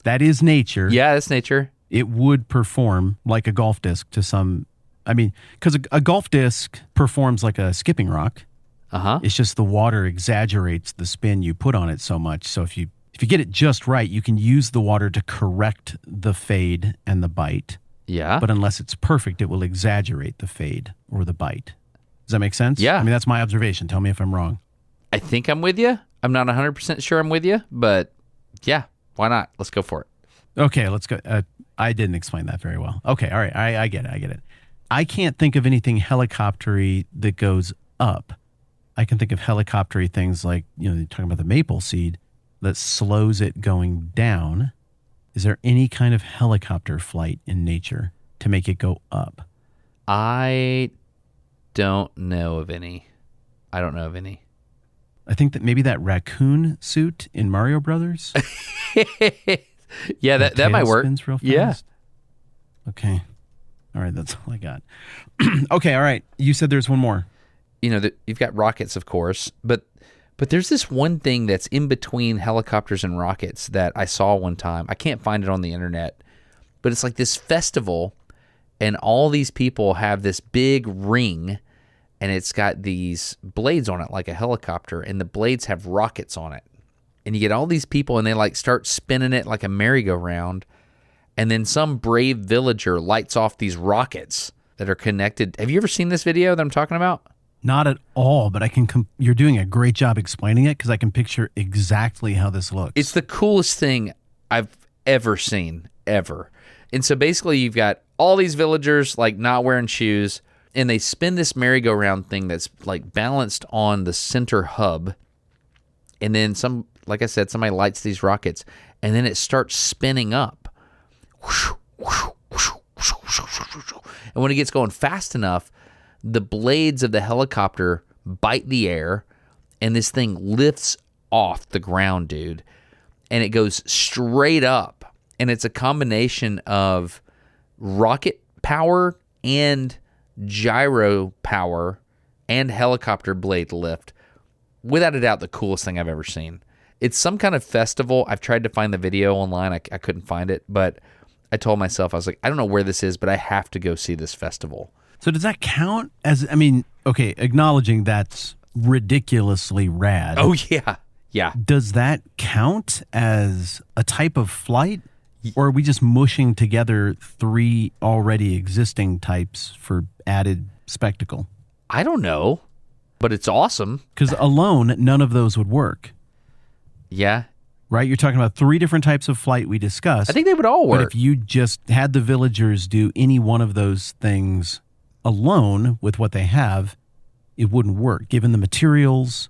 That is nature. Yeah, that's nature. It would perform like a golf disc to some, because a golf disc performs like a skipping rock. Uh-huh. It's just the water exaggerates the spin you put on it so much. So if you get it just right, you can use the water to correct the fade and the bite. Yeah. But unless it's perfect, it will exaggerate the fade or the bite. Does that make sense? Yeah. That's my observation. Tell me if I'm wrong. I think I'm with you. I'm not 100% sure I'm with you, but yeah, why not? Let's go for it. Okay, let's go. I didn't explain that very well. Okay, all right. I get it. I can't think of anything helicoptery that goes up. I can think of helicoptery things like, you're talking about the maple seed that slows it going down. Is there any kind of helicopter flight in nature to make it go up? I don't know of any. I don't know of any. I think that maybe that raccoon suit in Mario Brothers. Yeah, that might work. Spins real fast. Yeah. Okay. All right, that's all I got. Okay, all right. You said there's one more. You've got rockets, of course, but there's this one thing that's in between helicopters and rockets that I saw one time. I can't find it on the internet, but it's like this festival, and all these people have this big ring, and it's got these blades on it like a helicopter, and the blades have rockets on it. And you get all these people, and they like start spinning it like a merry-go-round, and then some brave villager lights off these rockets that are connected. Have you ever seen this video that I'm talking about? Not at all, but I can. You're doing a great job explaining it because I can picture exactly how this looks. It's the coolest thing I've ever seen, ever. And so basically you've got all these villagers like not wearing shoes, and they spin this merry-go-round thing that's like balanced on the center hub. And then like I said, somebody lights these rockets, and then it starts spinning up. And when it gets going fast enough, the blades of the helicopter bite the air, and this thing lifts off the ground, dude. And it goes straight up. And it's a combination of rocket power and gyro power and helicopter blade lift. Without a doubt, the coolest thing I've ever seen. It's some kind of festival. I've tried to find the video online. I couldn't find it, but I told myself, I was like, I don't know where this is, but I have to go see this festival. So does that count as, okay, acknowledging that's ridiculously rad. Oh, yeah. Yeah. Does that count as a type of flight? Or are we just mushing together 3 already existing types for added spectacle? I don't know, but it's awesome. Because alone, none of those would work. Yeah. Right? You're talking about 3 different types of flight we discussed. I think they would all work. But if you just had the villagers do any one of those things alone with what they have, it wouldn't work. Given the materials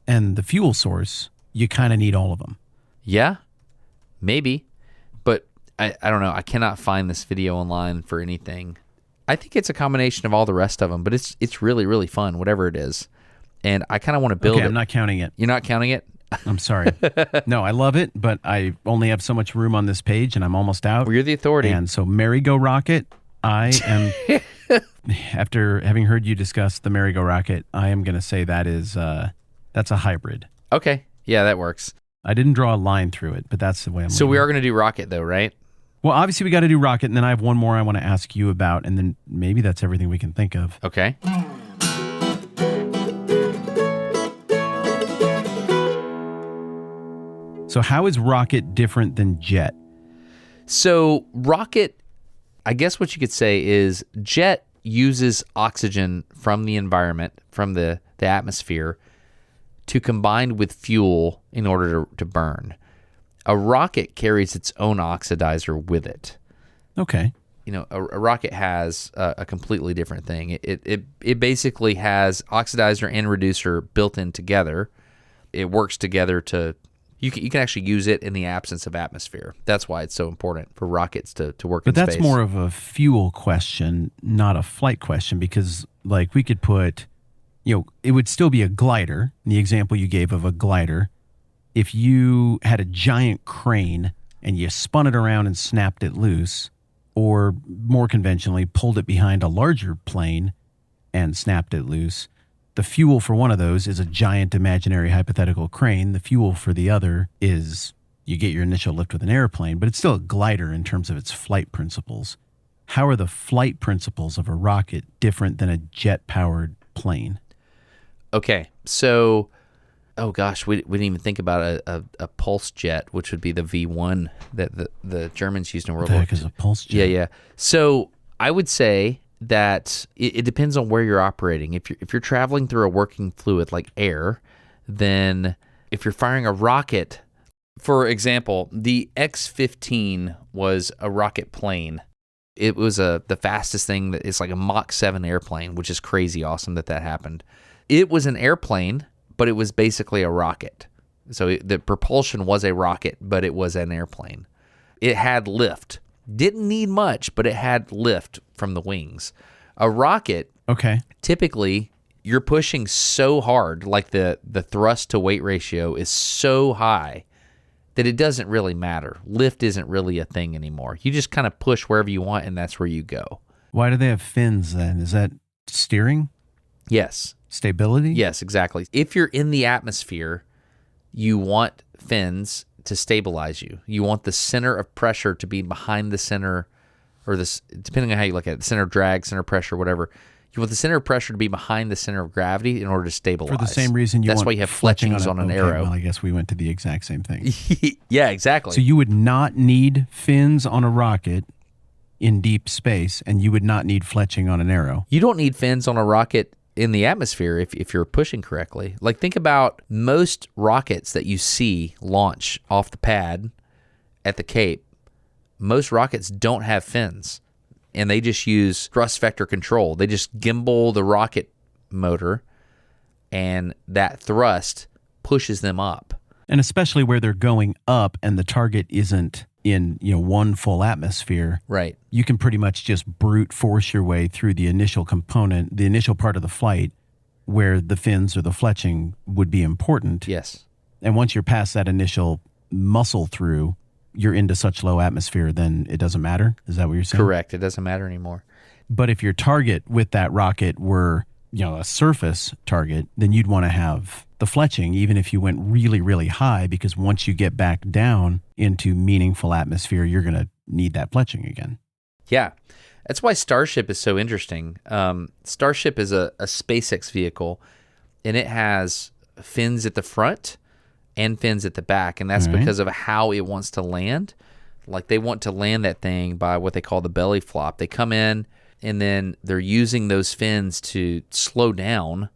and the fuel source, you kind of need all of them. Yeah, maybe. But I don't know. I cannot find this video online for anything. I think it's a combination of all the rest of them, but it's really, really fun, whatever it is. And I kind of want to build it. I'm not counting it. You're not counting it? I'm sorry. No, I love it, but I only have so much room on this page, and I'm almost out. Well, you're the authority. And so merry-go-rocket, I am... After having heard you discuss the merry-go-rocket, I am going to say that's a hybrid. Okay. Yeah, that works. I didn't draw a line through it, but that's the way I'm So we are going to do rocket, though, right? Well, obviously we got to do rocket, and then I have one more I want to ask you about, and then maybe that's everything we can think of. Okay. So how is rocket different than jet? So rocket, I guess what you could say is jet uses oxygen from the environment, from the atmosphere, to combine with fuel in order to burn. A rocket carries its own oxidizer with it. Okay. A rocket has a completely different thing. It basically has oxidizer and reducer built in together. It works together to... You can actually use it in the absence of atmosphere. That's why it's so important for rockets to work in space. But that's more of a fuel question, not a flight question, because like we could put, it would still be a glider, the example you gave of a glider. If you had a giant crane and you spun it around and snapped it loose, or more conventionally, pulled it behind a larger plane and snapped it loose, the fuel for one of those is a giant imaginary hypothetical crane. The fuel for the other is you get your initial lift with an airplane, but it's still a glider in terms of its flight principles. How are the flight principles of a rocket different than a jet-powered plane? Okay, so, oh gosh, we didn't even think about a pulse jet, which would be the V1 that the Germans used in World War II. What the heck is a pulse jet? Yeah. So I would say that it depends on where you're operating. If you're traveling through a working fluid like air, then if you're firing a rocket, for example, the X-15 was a rocket plane. It was the fastest thing. It's like a Mach 7 airplane, which is crazy awesome that happened. It was an airplane, but it was basically a rocket. So the propulsion was a rocket, but it was an airplane. It had lift. Didn't need much, but it had lift from the wings. A rocket, okay, typically you're pushing so hard, like the thrust to weight ratio is so high that it doesn't really matter. Lift isn't really a thing anymore. You just kind of push wherever you want, and that's where you go. Why do they have fins then? Is that steering? Yes. Stability? Yes, exactly. If you're in the atmosphere, you want fins to stabilize you. You want the center of pressure to be behind the center, or this, depending on how you look at it, center of drag, center of pressure, whatever. You want the center of pressure to be behind the center of gravity in order to stabilize. For the same reason That's why you have fletchings on an arrow. Well, I guess we went to the exact same thing. Yeah, exactly. So you would not need fins on a rocket in deep space, and you would not need fletching on an arrow. You don't need fins on a rocket in the atmosphere if you're pushing correctly. Like, think about most rockets that you see launch off the pad at the Cape. Most rockets don't have fins. And they just use thrust vector control. They just gimbal the rocket motor, and that thrust pushes them up. And especially where they're going up and the target isn't in one full atmosphere. Right. You can pretty much just brute force your way through the initial component, the initial part of the flight, where the fins or the fletching would be important. Yes. And once you're past that initial muscle through, you're into such low atmosphere, then it doesn't matter? Is that what you're saying? Correct. It doesn't matter anymore. But if your target with that rocket were, a surface target, then you'd want to have the fletching, even if you went really, really high, because once you get back down into meaningful atmosphere, you're going to need that fletching again. Yeah. That's why Starship is so interesting. Starship is a SpaceX vehicle, and it has fins at the front and fins at the back, and that's because of how it wants to land. Like, they want to land that thing by what they call the belly flop. They come in, and then they're using those fins to slow down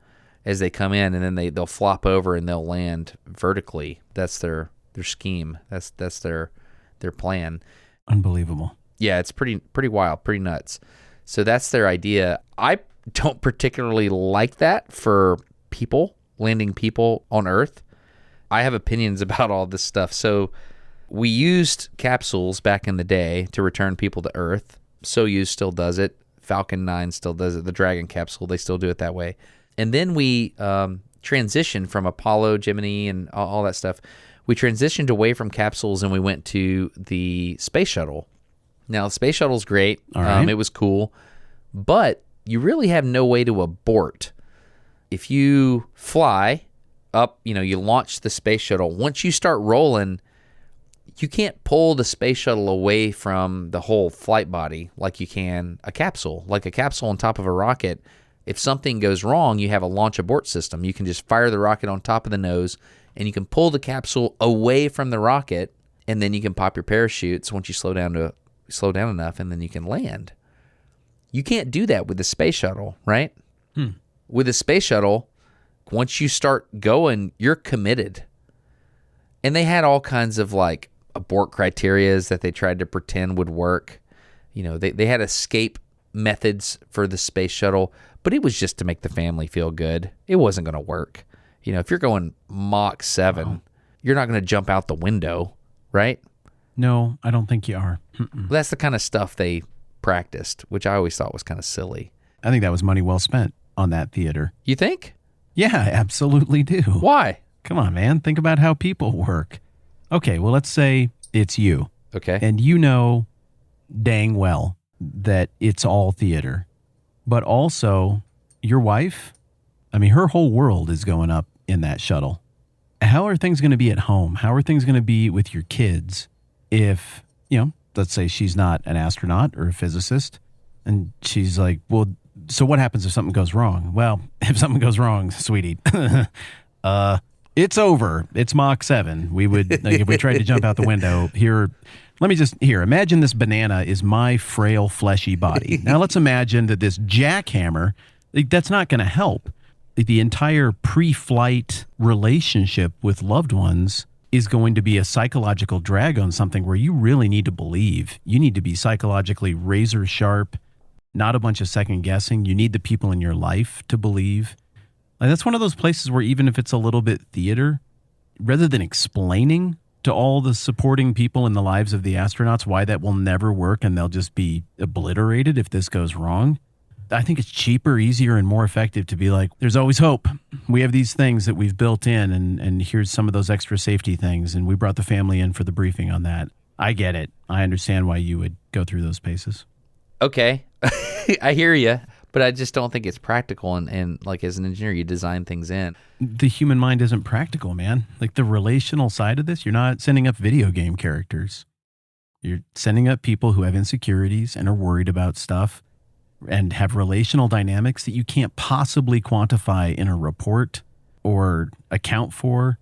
as they come in, and then they'll flop over and they'll land vertically. That's their scheme. That's their plan. Unbelievable. Yeah, it's pretty wild, pretty nuts. So that's their idea. I don't particularly like that for people, landing people on Earth. I have opinions about all this stuff. So we used capsules back in the day to return people to Earth. Soyuz still does it. Falcon 9 still does it. The Dragon capsule, they still do it that way. And then we transitioned from Apollo, Gemini, and all that stuff. We transitioned away from capsules, and we went to the space shuttle. Now, the space shuttle's great. All right. It was cool. But you really have no way to abort. If you fly up, you launch the space shuttle. Once you start rolling, you can't pull the space shuttle away from the whole flight body like you can a capsule. Like a capsule on top of a rocket, if something goes wrong, you have a launch abort system. You can just fire the rocket on top of the nose, and you can pull the capsule away from the rocket, and then you can pop your parachutes once you slow down enough, and then you can land. You can't do that with the space shuttle, right? With the space shuttle, once you start going, you're committed. And they had all kinds of like abort criterias that they tried to pretend would work. They had escape methods for the space shuttle, but it was just to make the family feel good. It wasn't going to work. If you're going Mach 7, you're not going to jump out the window, right? No, I don't think you are. Well, that's the kind of stuff they practiced, which I always thought was kind of silly. I think that was money well spent on that theater. You think? Yeah, I absolutely do. Why? Come on, man. Think about how people work. Okay, well, let's say it's you. Okay. And you know dang well that it's all theater. But also, your wife, her whole world is going up in that shuttle. How are things going to be at home? How are things going to be with your kids if, let's say she's not an astronaut or a physicist, and she's like, well, so what happens if something goes wrong? Well, if something goes wrong, sweetie, it's over. It's Mach 7. We would, if we tried to jump out the window here, imagine this banana is my frail, fleshy body. Now let's imagine that this jackhammer, that's not going to help. The entire pre-flight relationship with loved ones is going to be a psychological drag on something where you really need to believe. You need to be psychologically razor sharp, not a bunch of second guessing. You need the people in your life to believe. Like, that's one of those places where even if it's a little bit theater, rather than explaining to all the supporting people in the lives of the astronauts why that will never work and they'll just be obliterated if this goes wrong, I think it's cheaper, easier, and more effective to be like, there's always hope. We have these things that we've built in, and here's some of those extra safety things, and we brought the family in for the briefing on that. I get it. I understand why you would go through those paces. Okay. I hear you, but I just don't think it's practical, and like as an engineer, you design things in. The human mind isn't practical, man. Like the relational side of this, you're not sending up video game characters. You're sending up people who have insecurities and are worried about stuff and have relational dynamics that you can't possibly quantify in a report or account for.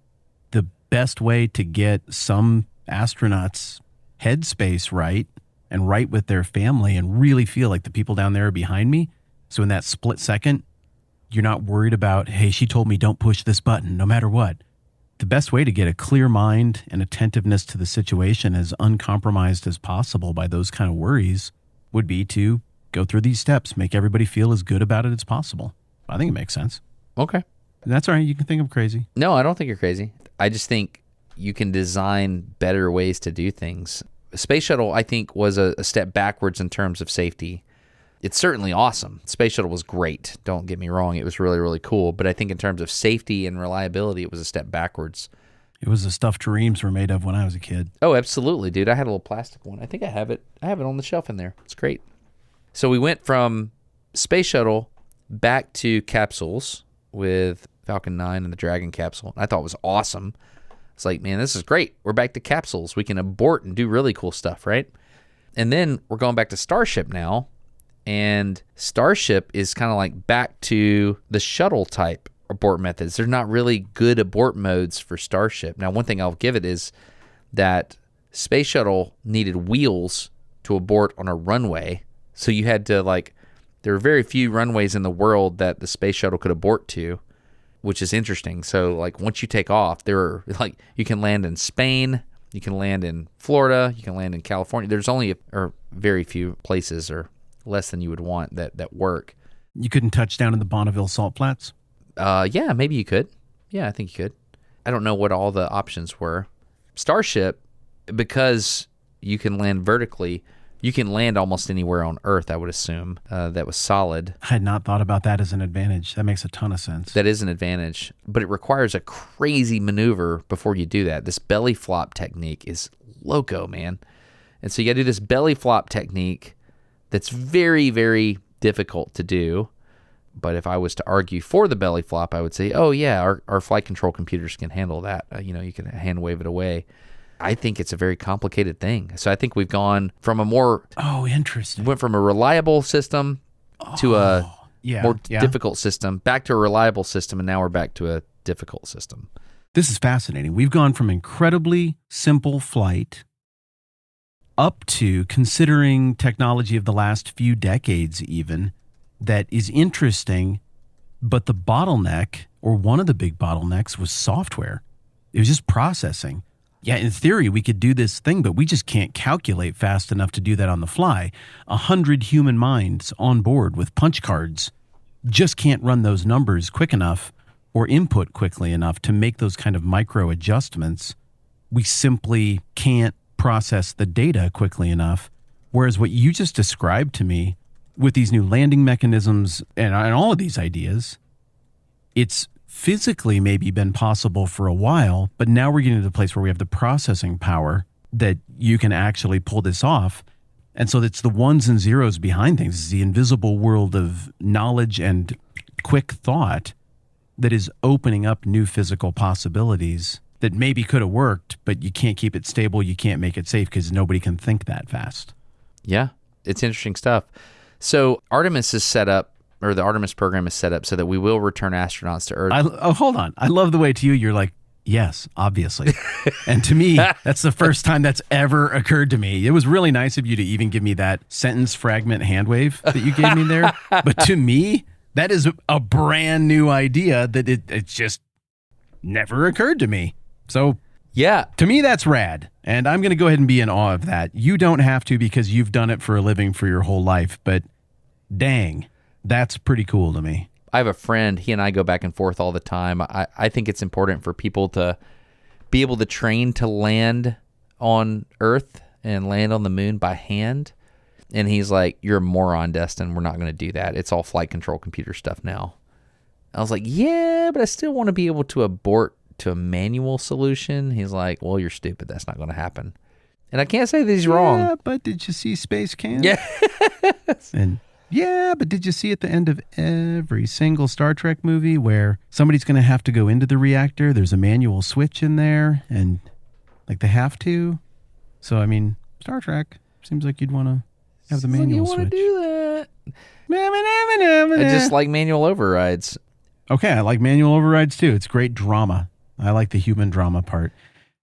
The best way to get some astronauts' headspace right and right with their family and really feel like the people down there are behind me. So in that split second, you're not worried about, hey, she told me don't push this button no matter what. The best way to get a clear mind and attentiveness to the situation as uncompromised as possible by those kind of worries would be to go through these steps, make everybody feel as good about it as possible. I think it makes sense. Okay. And that's all right. You can think I'm crazy. No, I don't think you're crazy. I just think you can design better ways to do things. Space Shuttle, I think, was a step backwards in terms of safety. It's certainly awesome. Space Shuttle was great. Don't get me wrong. It was really, really cool. But I think in terms of safety and reliability, it was a step backwards. It was the stuff dreams were made of when I was a kid. Oh, absolutely, dude. I had a little plastic one. I think I have it. I have it on the shelf in there. It's great. So we went from Space Shuttle back to capsules with Falcon 9 and the Dragon capsule. I thought it was awesome. It's like, man, this is great. We're back to capsules. We can abort and do really cool stuff, right? And then we're going back to Starship now. And Starship is kind of like back to the shuttle type abort methods. They're not really good abort modes for Starship. Now, one thing I'll give it is that Space Shuttle needed wheels to abort on a runway. So you had to there are very few runways in the world that the Space Shuttle could abort to, which is interesting. So once you take off, there are you can land in Spain, you can land in Florida, you can land in California. There's only very few places or less than you would want that work. You couldn't touch down in the Bonneville Salt Flats? Yeah, maybe you could. Yeah, I think you could. I don't know what all the options were. Starship, because you can land vertically, you can land almost anywhere on Earth, I would assume. That was solid. I had not thought about that as an advantage. That makes a ton of sense. That is an advantage, but it requires a crazy maneuver before you do that. This belly flop technique is loco, man. And so you got to do this belly flop technique that's very, very difficult to do. But if I was to argue for the belly flop, I would say, oh, yeah, our flight control computers can handle that. You can hand wave it away. I think it's a very complicated thing. So I think we've gone from a more... Oh, interesting. Went from a reliable system to a more difficult system, back to a reliable system, and now we're back to a difficult system. This is fascinating. We've gone from incredibly simple flight up to considering technology of the last few decades even that is interesting, but the bottleneck, or one of the big bottlenecks, was software. It was just processing. Yeah, in theory, we could do this thing, but we just can't calculate fast enough to do that on the fly. 100 human minds on board with punch cards just can't run those numbers quick enough or input quickly enough to make those kind of micro adjustments. We simply can't process the data quickly enough. Whereas what you just described to me with these new landing mechanisms and all of these ideas, it's physically maybe been possible for a while, but now we're getting to the place where we have the processing power that you can actually pull this off. And so it's the ones and zeros behind things. It's the invisible world of knowledge and quick thought that is opening up new physical possibilities that maybe could have worked, but you can't keep it stable. You can't make it safe because nobody can think that fast. Yeah, it's interesting stuff. So Artemis is set up, or the Artemis program is set up so that we will return astronauts to Earth. Hold on. I love the way to you, you're like, yes, obviously. And to me, that's the first time that's ever occurred to me. It was really nice of you to even give me that sentence fragment hand wave that you gave me there. But to me, that is a brand new idea that it just never occurred to me. So yeah, to me, that's rad. And I'm going to go ahead and be in awe of that. You don't have to because you've done it for a living for your whole life. But dang, that's pretty cool to me. I have a friend, he and I go back and forth all the time. I think it's important for people to be able to train to land on Earth and land on the moon by hand. And he's like, "You're a moron, Destin. We're not going to do that. It's all flight control computer stuff now." I was like, "Yeah, but I still want to be able to abort to a manual solution." He's like, "Well, you're stupid. That's not going to happen." And I can't say that he's wrong. Yeah, but did you see Space Camp? Yeah. And yeah, but did you see at the end of every single Star Trek movie where somebody's going to have to go into the reactor? There's a manual switch in there, and like they have to. So, I mean, Star Trek seems like you'd want to have the manual switch. You want to do that? I just like manual overrides. Okay, I like manual overrides too. It's great drama. I like the human drama part.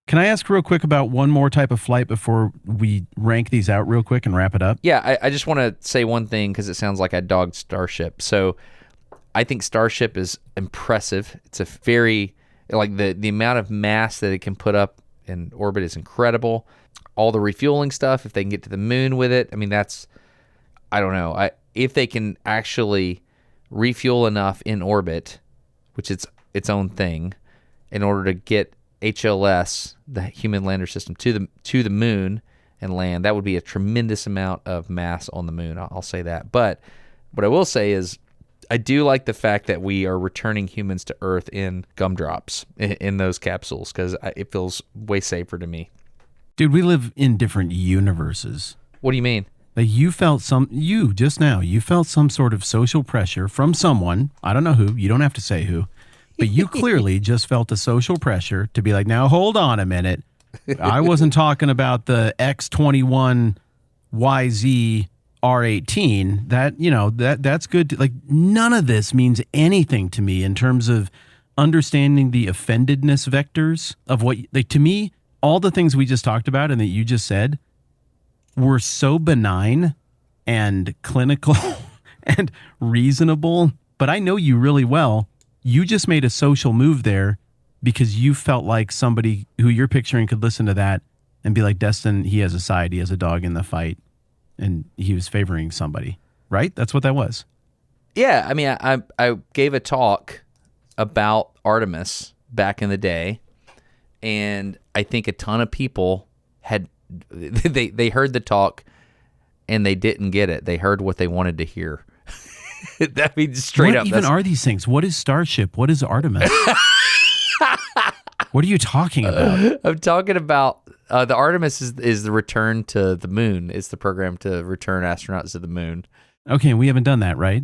Can I ask real quick about one more type of flight before we rank these out real quick and wrap it up? Yeah, I just want to say one thing because it sounds like I dogged Starship. So I think Starship is impressive. It's a very, like the amount of mass that it can put up in orbit is incredible. All the refueling stuff, if they can get to the moon with it, I mean, that's, I don't know. If they can actually refuel enough in orbit, which it's its own thing, in order to get HLS, the human lander system, to the moon and land, that would be a tremendous amount of mass on the moon. I'll say that. But what I will say is I do like the fact that we are returning humans to Earth in gumdrops in those capsules because it feels way safer to me. Dude, we live in different universes. What do you mean? Like you felt some sort of social pressure from someone. I don't know who. You don't have to say who. But you clearly just felt a social pressure to be like, now hold on a minute. I wasn't talking about the X21YZ R18. That's good. Like none of this means anything to me in terms of understanding the offendedness vectors of what, like to me, all the things we just talked about and that you just said were so benign and clinical and reasonable. But I know you really well. You just made a social move there because you felt like somebody who you're picturing could listen to that and be like, Destin, he has a side, he has a dog in the fight, and he was favoring somebody, right? That's what that was. Yeah, I mean, I gave a talk about Artemis back in the day, and I think a ton of people they heard the talk and they didn't get it. They heard what they wanted to hear. That means straight up. What even are these things? What is Starship? What is Artemis? What are you talking about? I'm talking about the Artemis is the return to the moon. It's the program to return astronauts to the moon. Okay, and we haven't done that, right?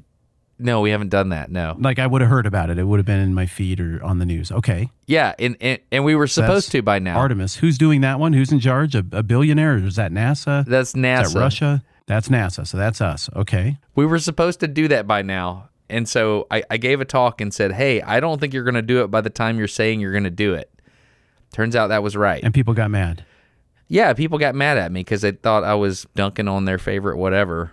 No, we haven't done that. No. Like I would have heard about it. It would have been in my feed or on the news. Okay. Yeah, and we were supposed to by now. Artemis. Who's doing that one? Who's in charge? A billionaire? Or is that NASA? That's NASA. Is that Russia? That's NASA. So that's us. Okay. We were supposed to do that by now. And so I gave a talk and said, hey, I don't think you're going to do it by the time you're saying you're going to do it. Turns out that was right. And people got mad. Yeah, people got mad at me because they thought I was dunking on their favorite whatever.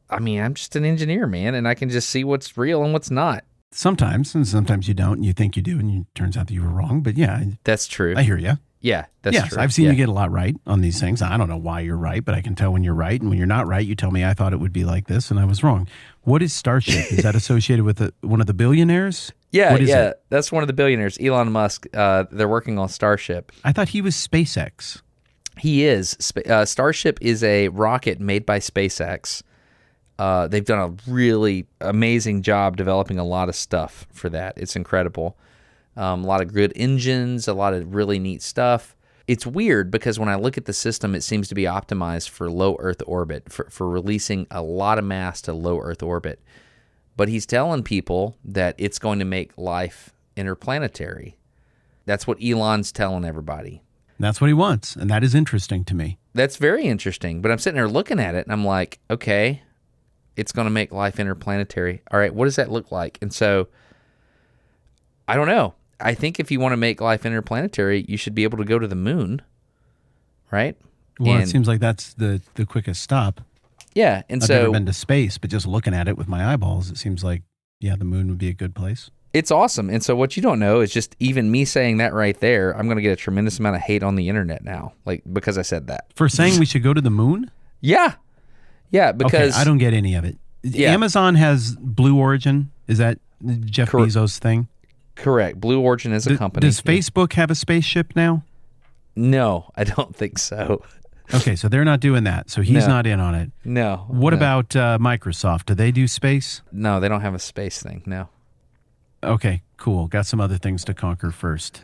I mean, I'm just an engineer, man, and I can just see what's real and what's not. Sometimes, and sometimes you don't, and you think you do, and it turns out that you were wrong. But yeah. That's true. I hear you. Yeah, that's yes, true. I've seen you get a lot right on these things. I don't know why you're right, but I can tell when you're right. And when you're not right, you tell me I thought it would be like this, and I was wrong. What is Starship? Is that associated with one of the billionaires? Yeah, it? That's one of the billionaires, Elon Musk. They're working on Starship. I thought he was SpaceX. He is. Starship is a rocket made by SpaceX. They've done a really amazing job developing a lot of stuff for that. It's incredible. A lot of good engines, a lot of really neat stuff. It's weird because when I look at the system, it seems to be optimized for low Earth orbit, for releasing a lot of mass to low Earth orbit. But he's telling people that it's going to make life interplanetary. That's what Elon's telling everybody. That's what he wants, and that is interesting to me. That's very interesting, but I'm sitting there looking at it, and I'm like, okay, it's going to make life interplanetary. All right, what does that look like? And so, I don't know. I think if you want to make life interplanetary, you should be able to go to the moon, right? Well, it seems like that's the quickest stop. Yeah, and I've so never been to space, but just looking at it with my eyeballs, it seems like, yeah, the moon would be a good place. It's awesome. And so what you don't know is just even me saying that right there, I'm going to get a tremendous amount of hate on the internet now, like because I said that. For saying we should go to the moon? Yeah. Yeah, because... Okay, I don't get any of it. Yeah. Amazon has Blue Origin. Is that Jeff Bezos' thing? Correct. Blue Origin is a company. Does Facebook have a spaceship now? No, I don't think so. Okay, so they're not doing that. So he's No. not in on it. No. What no. about Microsoft? Do they do space? No, they don't have a space thing. No. Okay, cool. Got some other things to conquer first.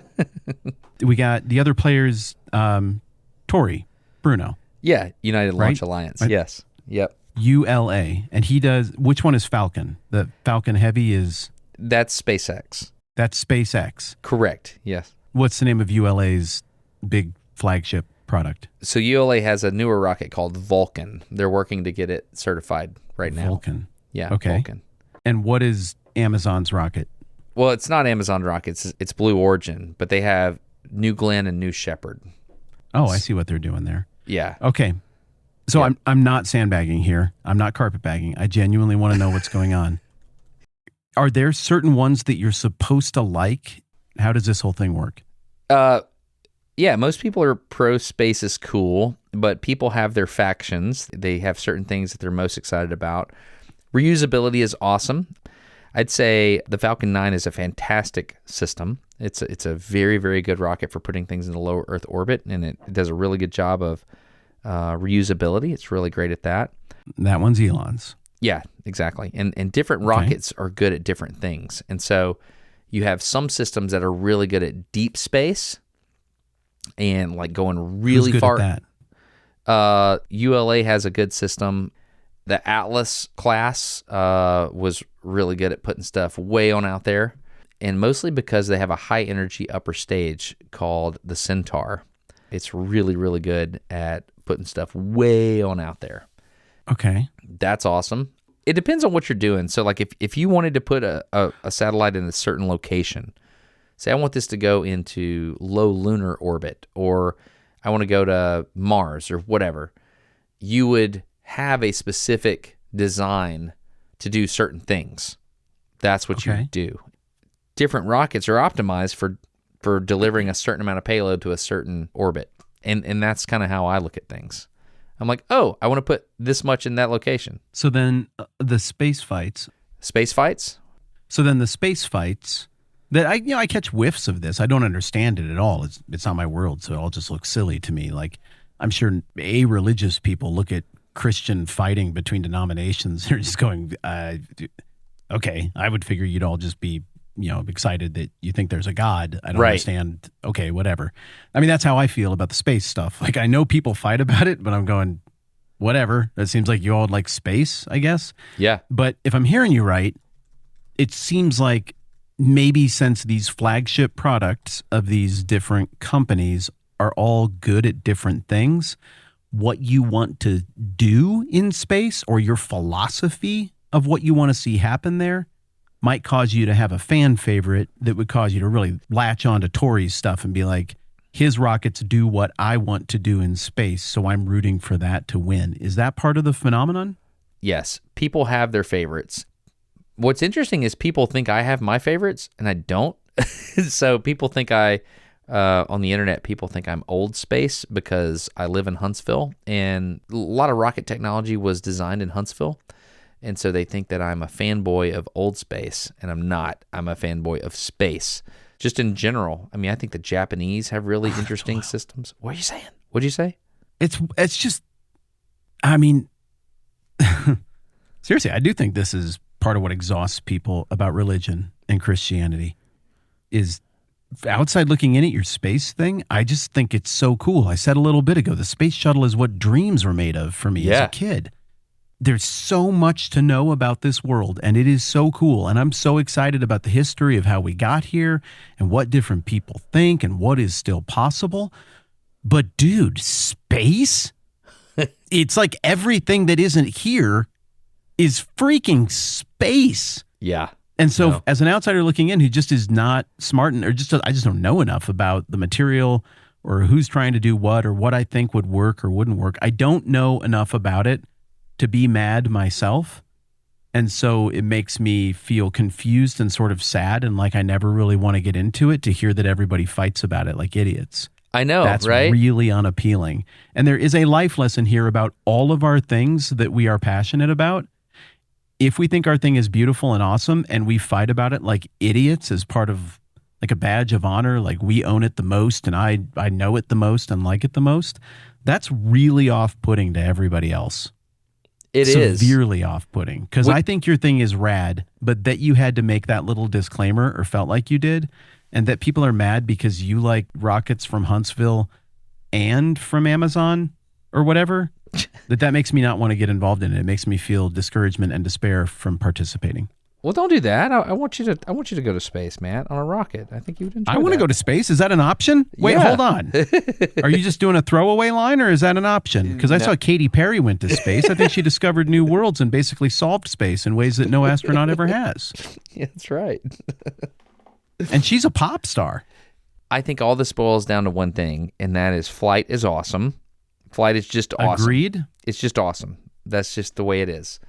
We got the other players, Tori, Bruno. Yeah, United Launch Right? Alliance. Right. Yes. Yep. ULA. And he does, which one is Falcon? The Falcon Heavy is, That's SpaceX. that's SpaceX. Correct. Yes. What's the name of ULA's big flagship product? So ULA has a newer rocket called Vulcan. They're working to get it certified right now. Vulcan. Yeah. Okay. Vulcan. And what is Amazon's rocket? Well, it's not Amazon rockets. It's Blue Origin, but they have New Glenn and New Shepard. Oh, I see what they're doing there. Yeah. Okay. So Yeah. I'm not sandbagging here. I'm not carpetbagging. I genuinely want to know what's going on. Are there certain ones that you're supposed to like? How does this whole thing work? Yeah, most people are pro space is cool, but people have their factions. They have certain things that they're most excited about. Reusability is awesome. I'd say the Falcon 9 is a fantastic system. It's a very, very good rocket for putting things into low Earth orbit, and it does a really good job of reusability. It's really great at that. That one's Elon's. Yeah, exactly. And different rockets are good at different things. And so you have some systems that are really good at deep space and like going really Who's good far. at that? ULA has a good system. The Atlas class was really good at putting stuff way on out there, and mostly because they have a high energy upper stage called the Centaur. It's really, really good at putting stuff way on out there. Okay. That's awesome. It depends on what you're doing. So like if you wanted to put a satellite in a certain location, say I want this to go into low lunar orbit, or I want to go to Mars or whatever, you would have a specific design to do certain things. That's what you would do. Different rockets are optimized for delivering a certain amount of payload to a certain orbit. And that's kind of how I look at things. I'm like, oh, I want to put this much in that location. So then the space fights. Space fights? So then the space fights that I catch whiffs of this. I don't understand it at all. It's not my world, so it all just looks silly to me. Like I'm sure religious people look at Christian fighting between denominations. They're just going, okay, I would figure you'd all just be, excited that you think there's a God. I don't understand. Okay, whatever. I mean, that's how I feel about the space stuff. Like I know people fight about it, but I'm going, whatever. That seems like you all like space, I guess. Yeah. But if I'm hearing you right, it seems like maybe since these flagship products of these different companies are all good at different things, what you want to do in space or your philosophy of what you want to see happen there might cause you to have a fan favorite that would cause you to really latch on to Tori's stuff and be like, his rockets do what I want to do in space, so I'm rooting for that to win. Is that part of the phenomenon? Yes. People have their favorites. What's interesting is people think I have my favorites, and I don't. So people think on the internet, people think I'm old space because I live in Huntsville, and a lot of rocket technology was designed in Huntsville. And so they think that I'm a fanboy of old space, and I'm not. I'm a fanboy of space. Just in general. I mean, I think the Japanese have really interesting systems. What are you saying? What'd you say? It's just, I mean, seriously, I do think this is part of what exhausts people about religion and Christianity is outside looking in at your space thing. I just think it's so cool. I said a little bit ago, the space shuttle is what dreams were made of for me as a kid. There's so much to know about this world, and it is so cool. And I'm so excited about the history of how we got here and what different people think and what is still possible. But dude, space? It's like everything that isn't here is freaking space. Yeah. And so as an outsider looking in who just is not smart I just don't know enough about the material or who's trying to do what or what I think would work or wouldn't work. I don't know enough about it to be mad myself. And so it makes me feel confused and sort of sad and like I never really want to get into it to hear that everybody fights about it like idiots. I know, That's right? really unappealing. And there is a life lesson here about all of our things that we are passionate about. If we think our thing is beautiful and awesome and we fight about it like idiots as part of like a badge of honor, like we own it the most and I know it the most and like it the most, That's really off-putting to everybody else. It is severely off-putting, because I think your thing is rad, but that you had to make that little disclaimer or felt like you did, and that people are mad because you like rockets from Huntsville and from Amazon or whatever, that makes me not want to get involved in it. It makes me feel discouragement and despair from participating. Well, don't do that. I want you to go to space, Matt, on a rocket. I think you would enjoy I want to go to space. Is that an option? Wait, Yeah. hold on. Are you just doing a throwaway line, or is that an option? Because I saw Katy Perry went to space. I think she discovered new worlds and basically solved space in ways that no astronaut ever has. Yeah, that's right. And she's a pop star. I think all this boils down to one thing, and that is flight is awesome. Flight is just awesome. Agreed. It's just awesome. That's just the way it is.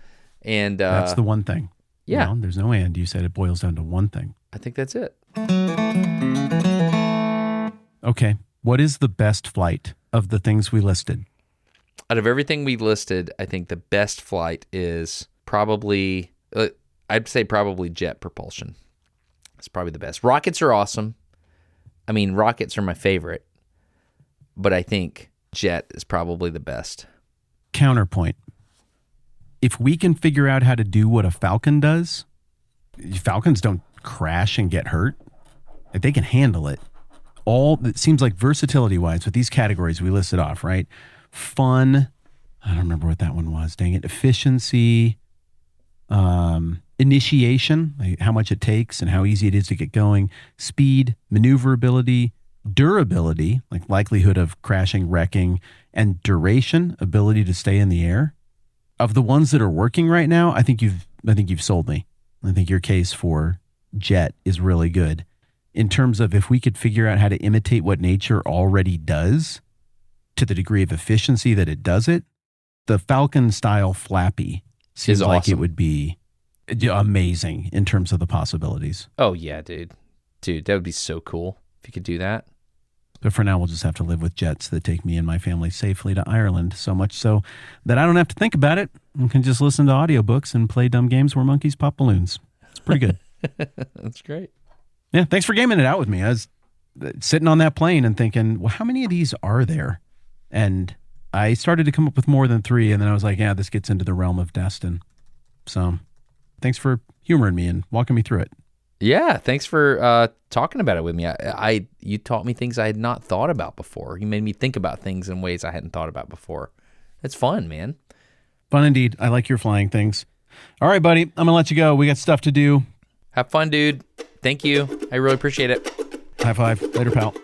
And that's the one thing. Yeah. No, there's no and. You said it boils down to one thing. I think that's it. Okay. What is the best flight of the things we listed? Out of everything we listed, I think the best flight is probably, I'd say probably jet propulsion. It's probably the best. Rockets are awesome. I mean, rockets are my favorite, but I think jet is probably the best. Counterpoint. If we can figure out how to do what a Falcon does, Falcons don't crash and get hurt. If they can handle it. It seems like versatility-wise with these categories we listed off, right? Fun. I don't remember what that one was. Dang it. Efficiency. Initiation, like how much it takes and how easy it is to get going. Speed, maneuverability, durability, like likelihood of crashing, wrecking, and duration, ability to stay in the air. Of the ones that are working right now, I think you've sold me. I think your case for jet is really good. In terms of if we could figure out how to imitate what nature already does to the degree of efficiency that it does it, the Falcon style Flappy seems like awesome. it would be amazing in terms of the possibilities. Oh, yeah, dude. Dude, that would be so cool if you could do that. But for now, we'll just have to live with jets that take me and my family safely to Ireland, so much so that I don't have to think about it and can just listen to audiobooks and play dumb games where monkeys pop balloons. It's pretty good. That's great. Yeah, thanks for gaming it out with me. I was sitting on that plane and thinking, well, how many of these are there? And I started to come up with more than 3, and then I was like, yeah, this gets into the realm of Destin. So thanks for humoring me and walking me through it. Yeah, thanks for talking about it with me. You taught me things I had not thought about before. You made me think about things in ways I hadn't thought about before. It's fun, man. Fun indeed. I like your flying things. All right, buddy. I'm going to let you go. We got stuff to do. Have fun, dude. Thank you. I really appreciate it. High five. Later, pal.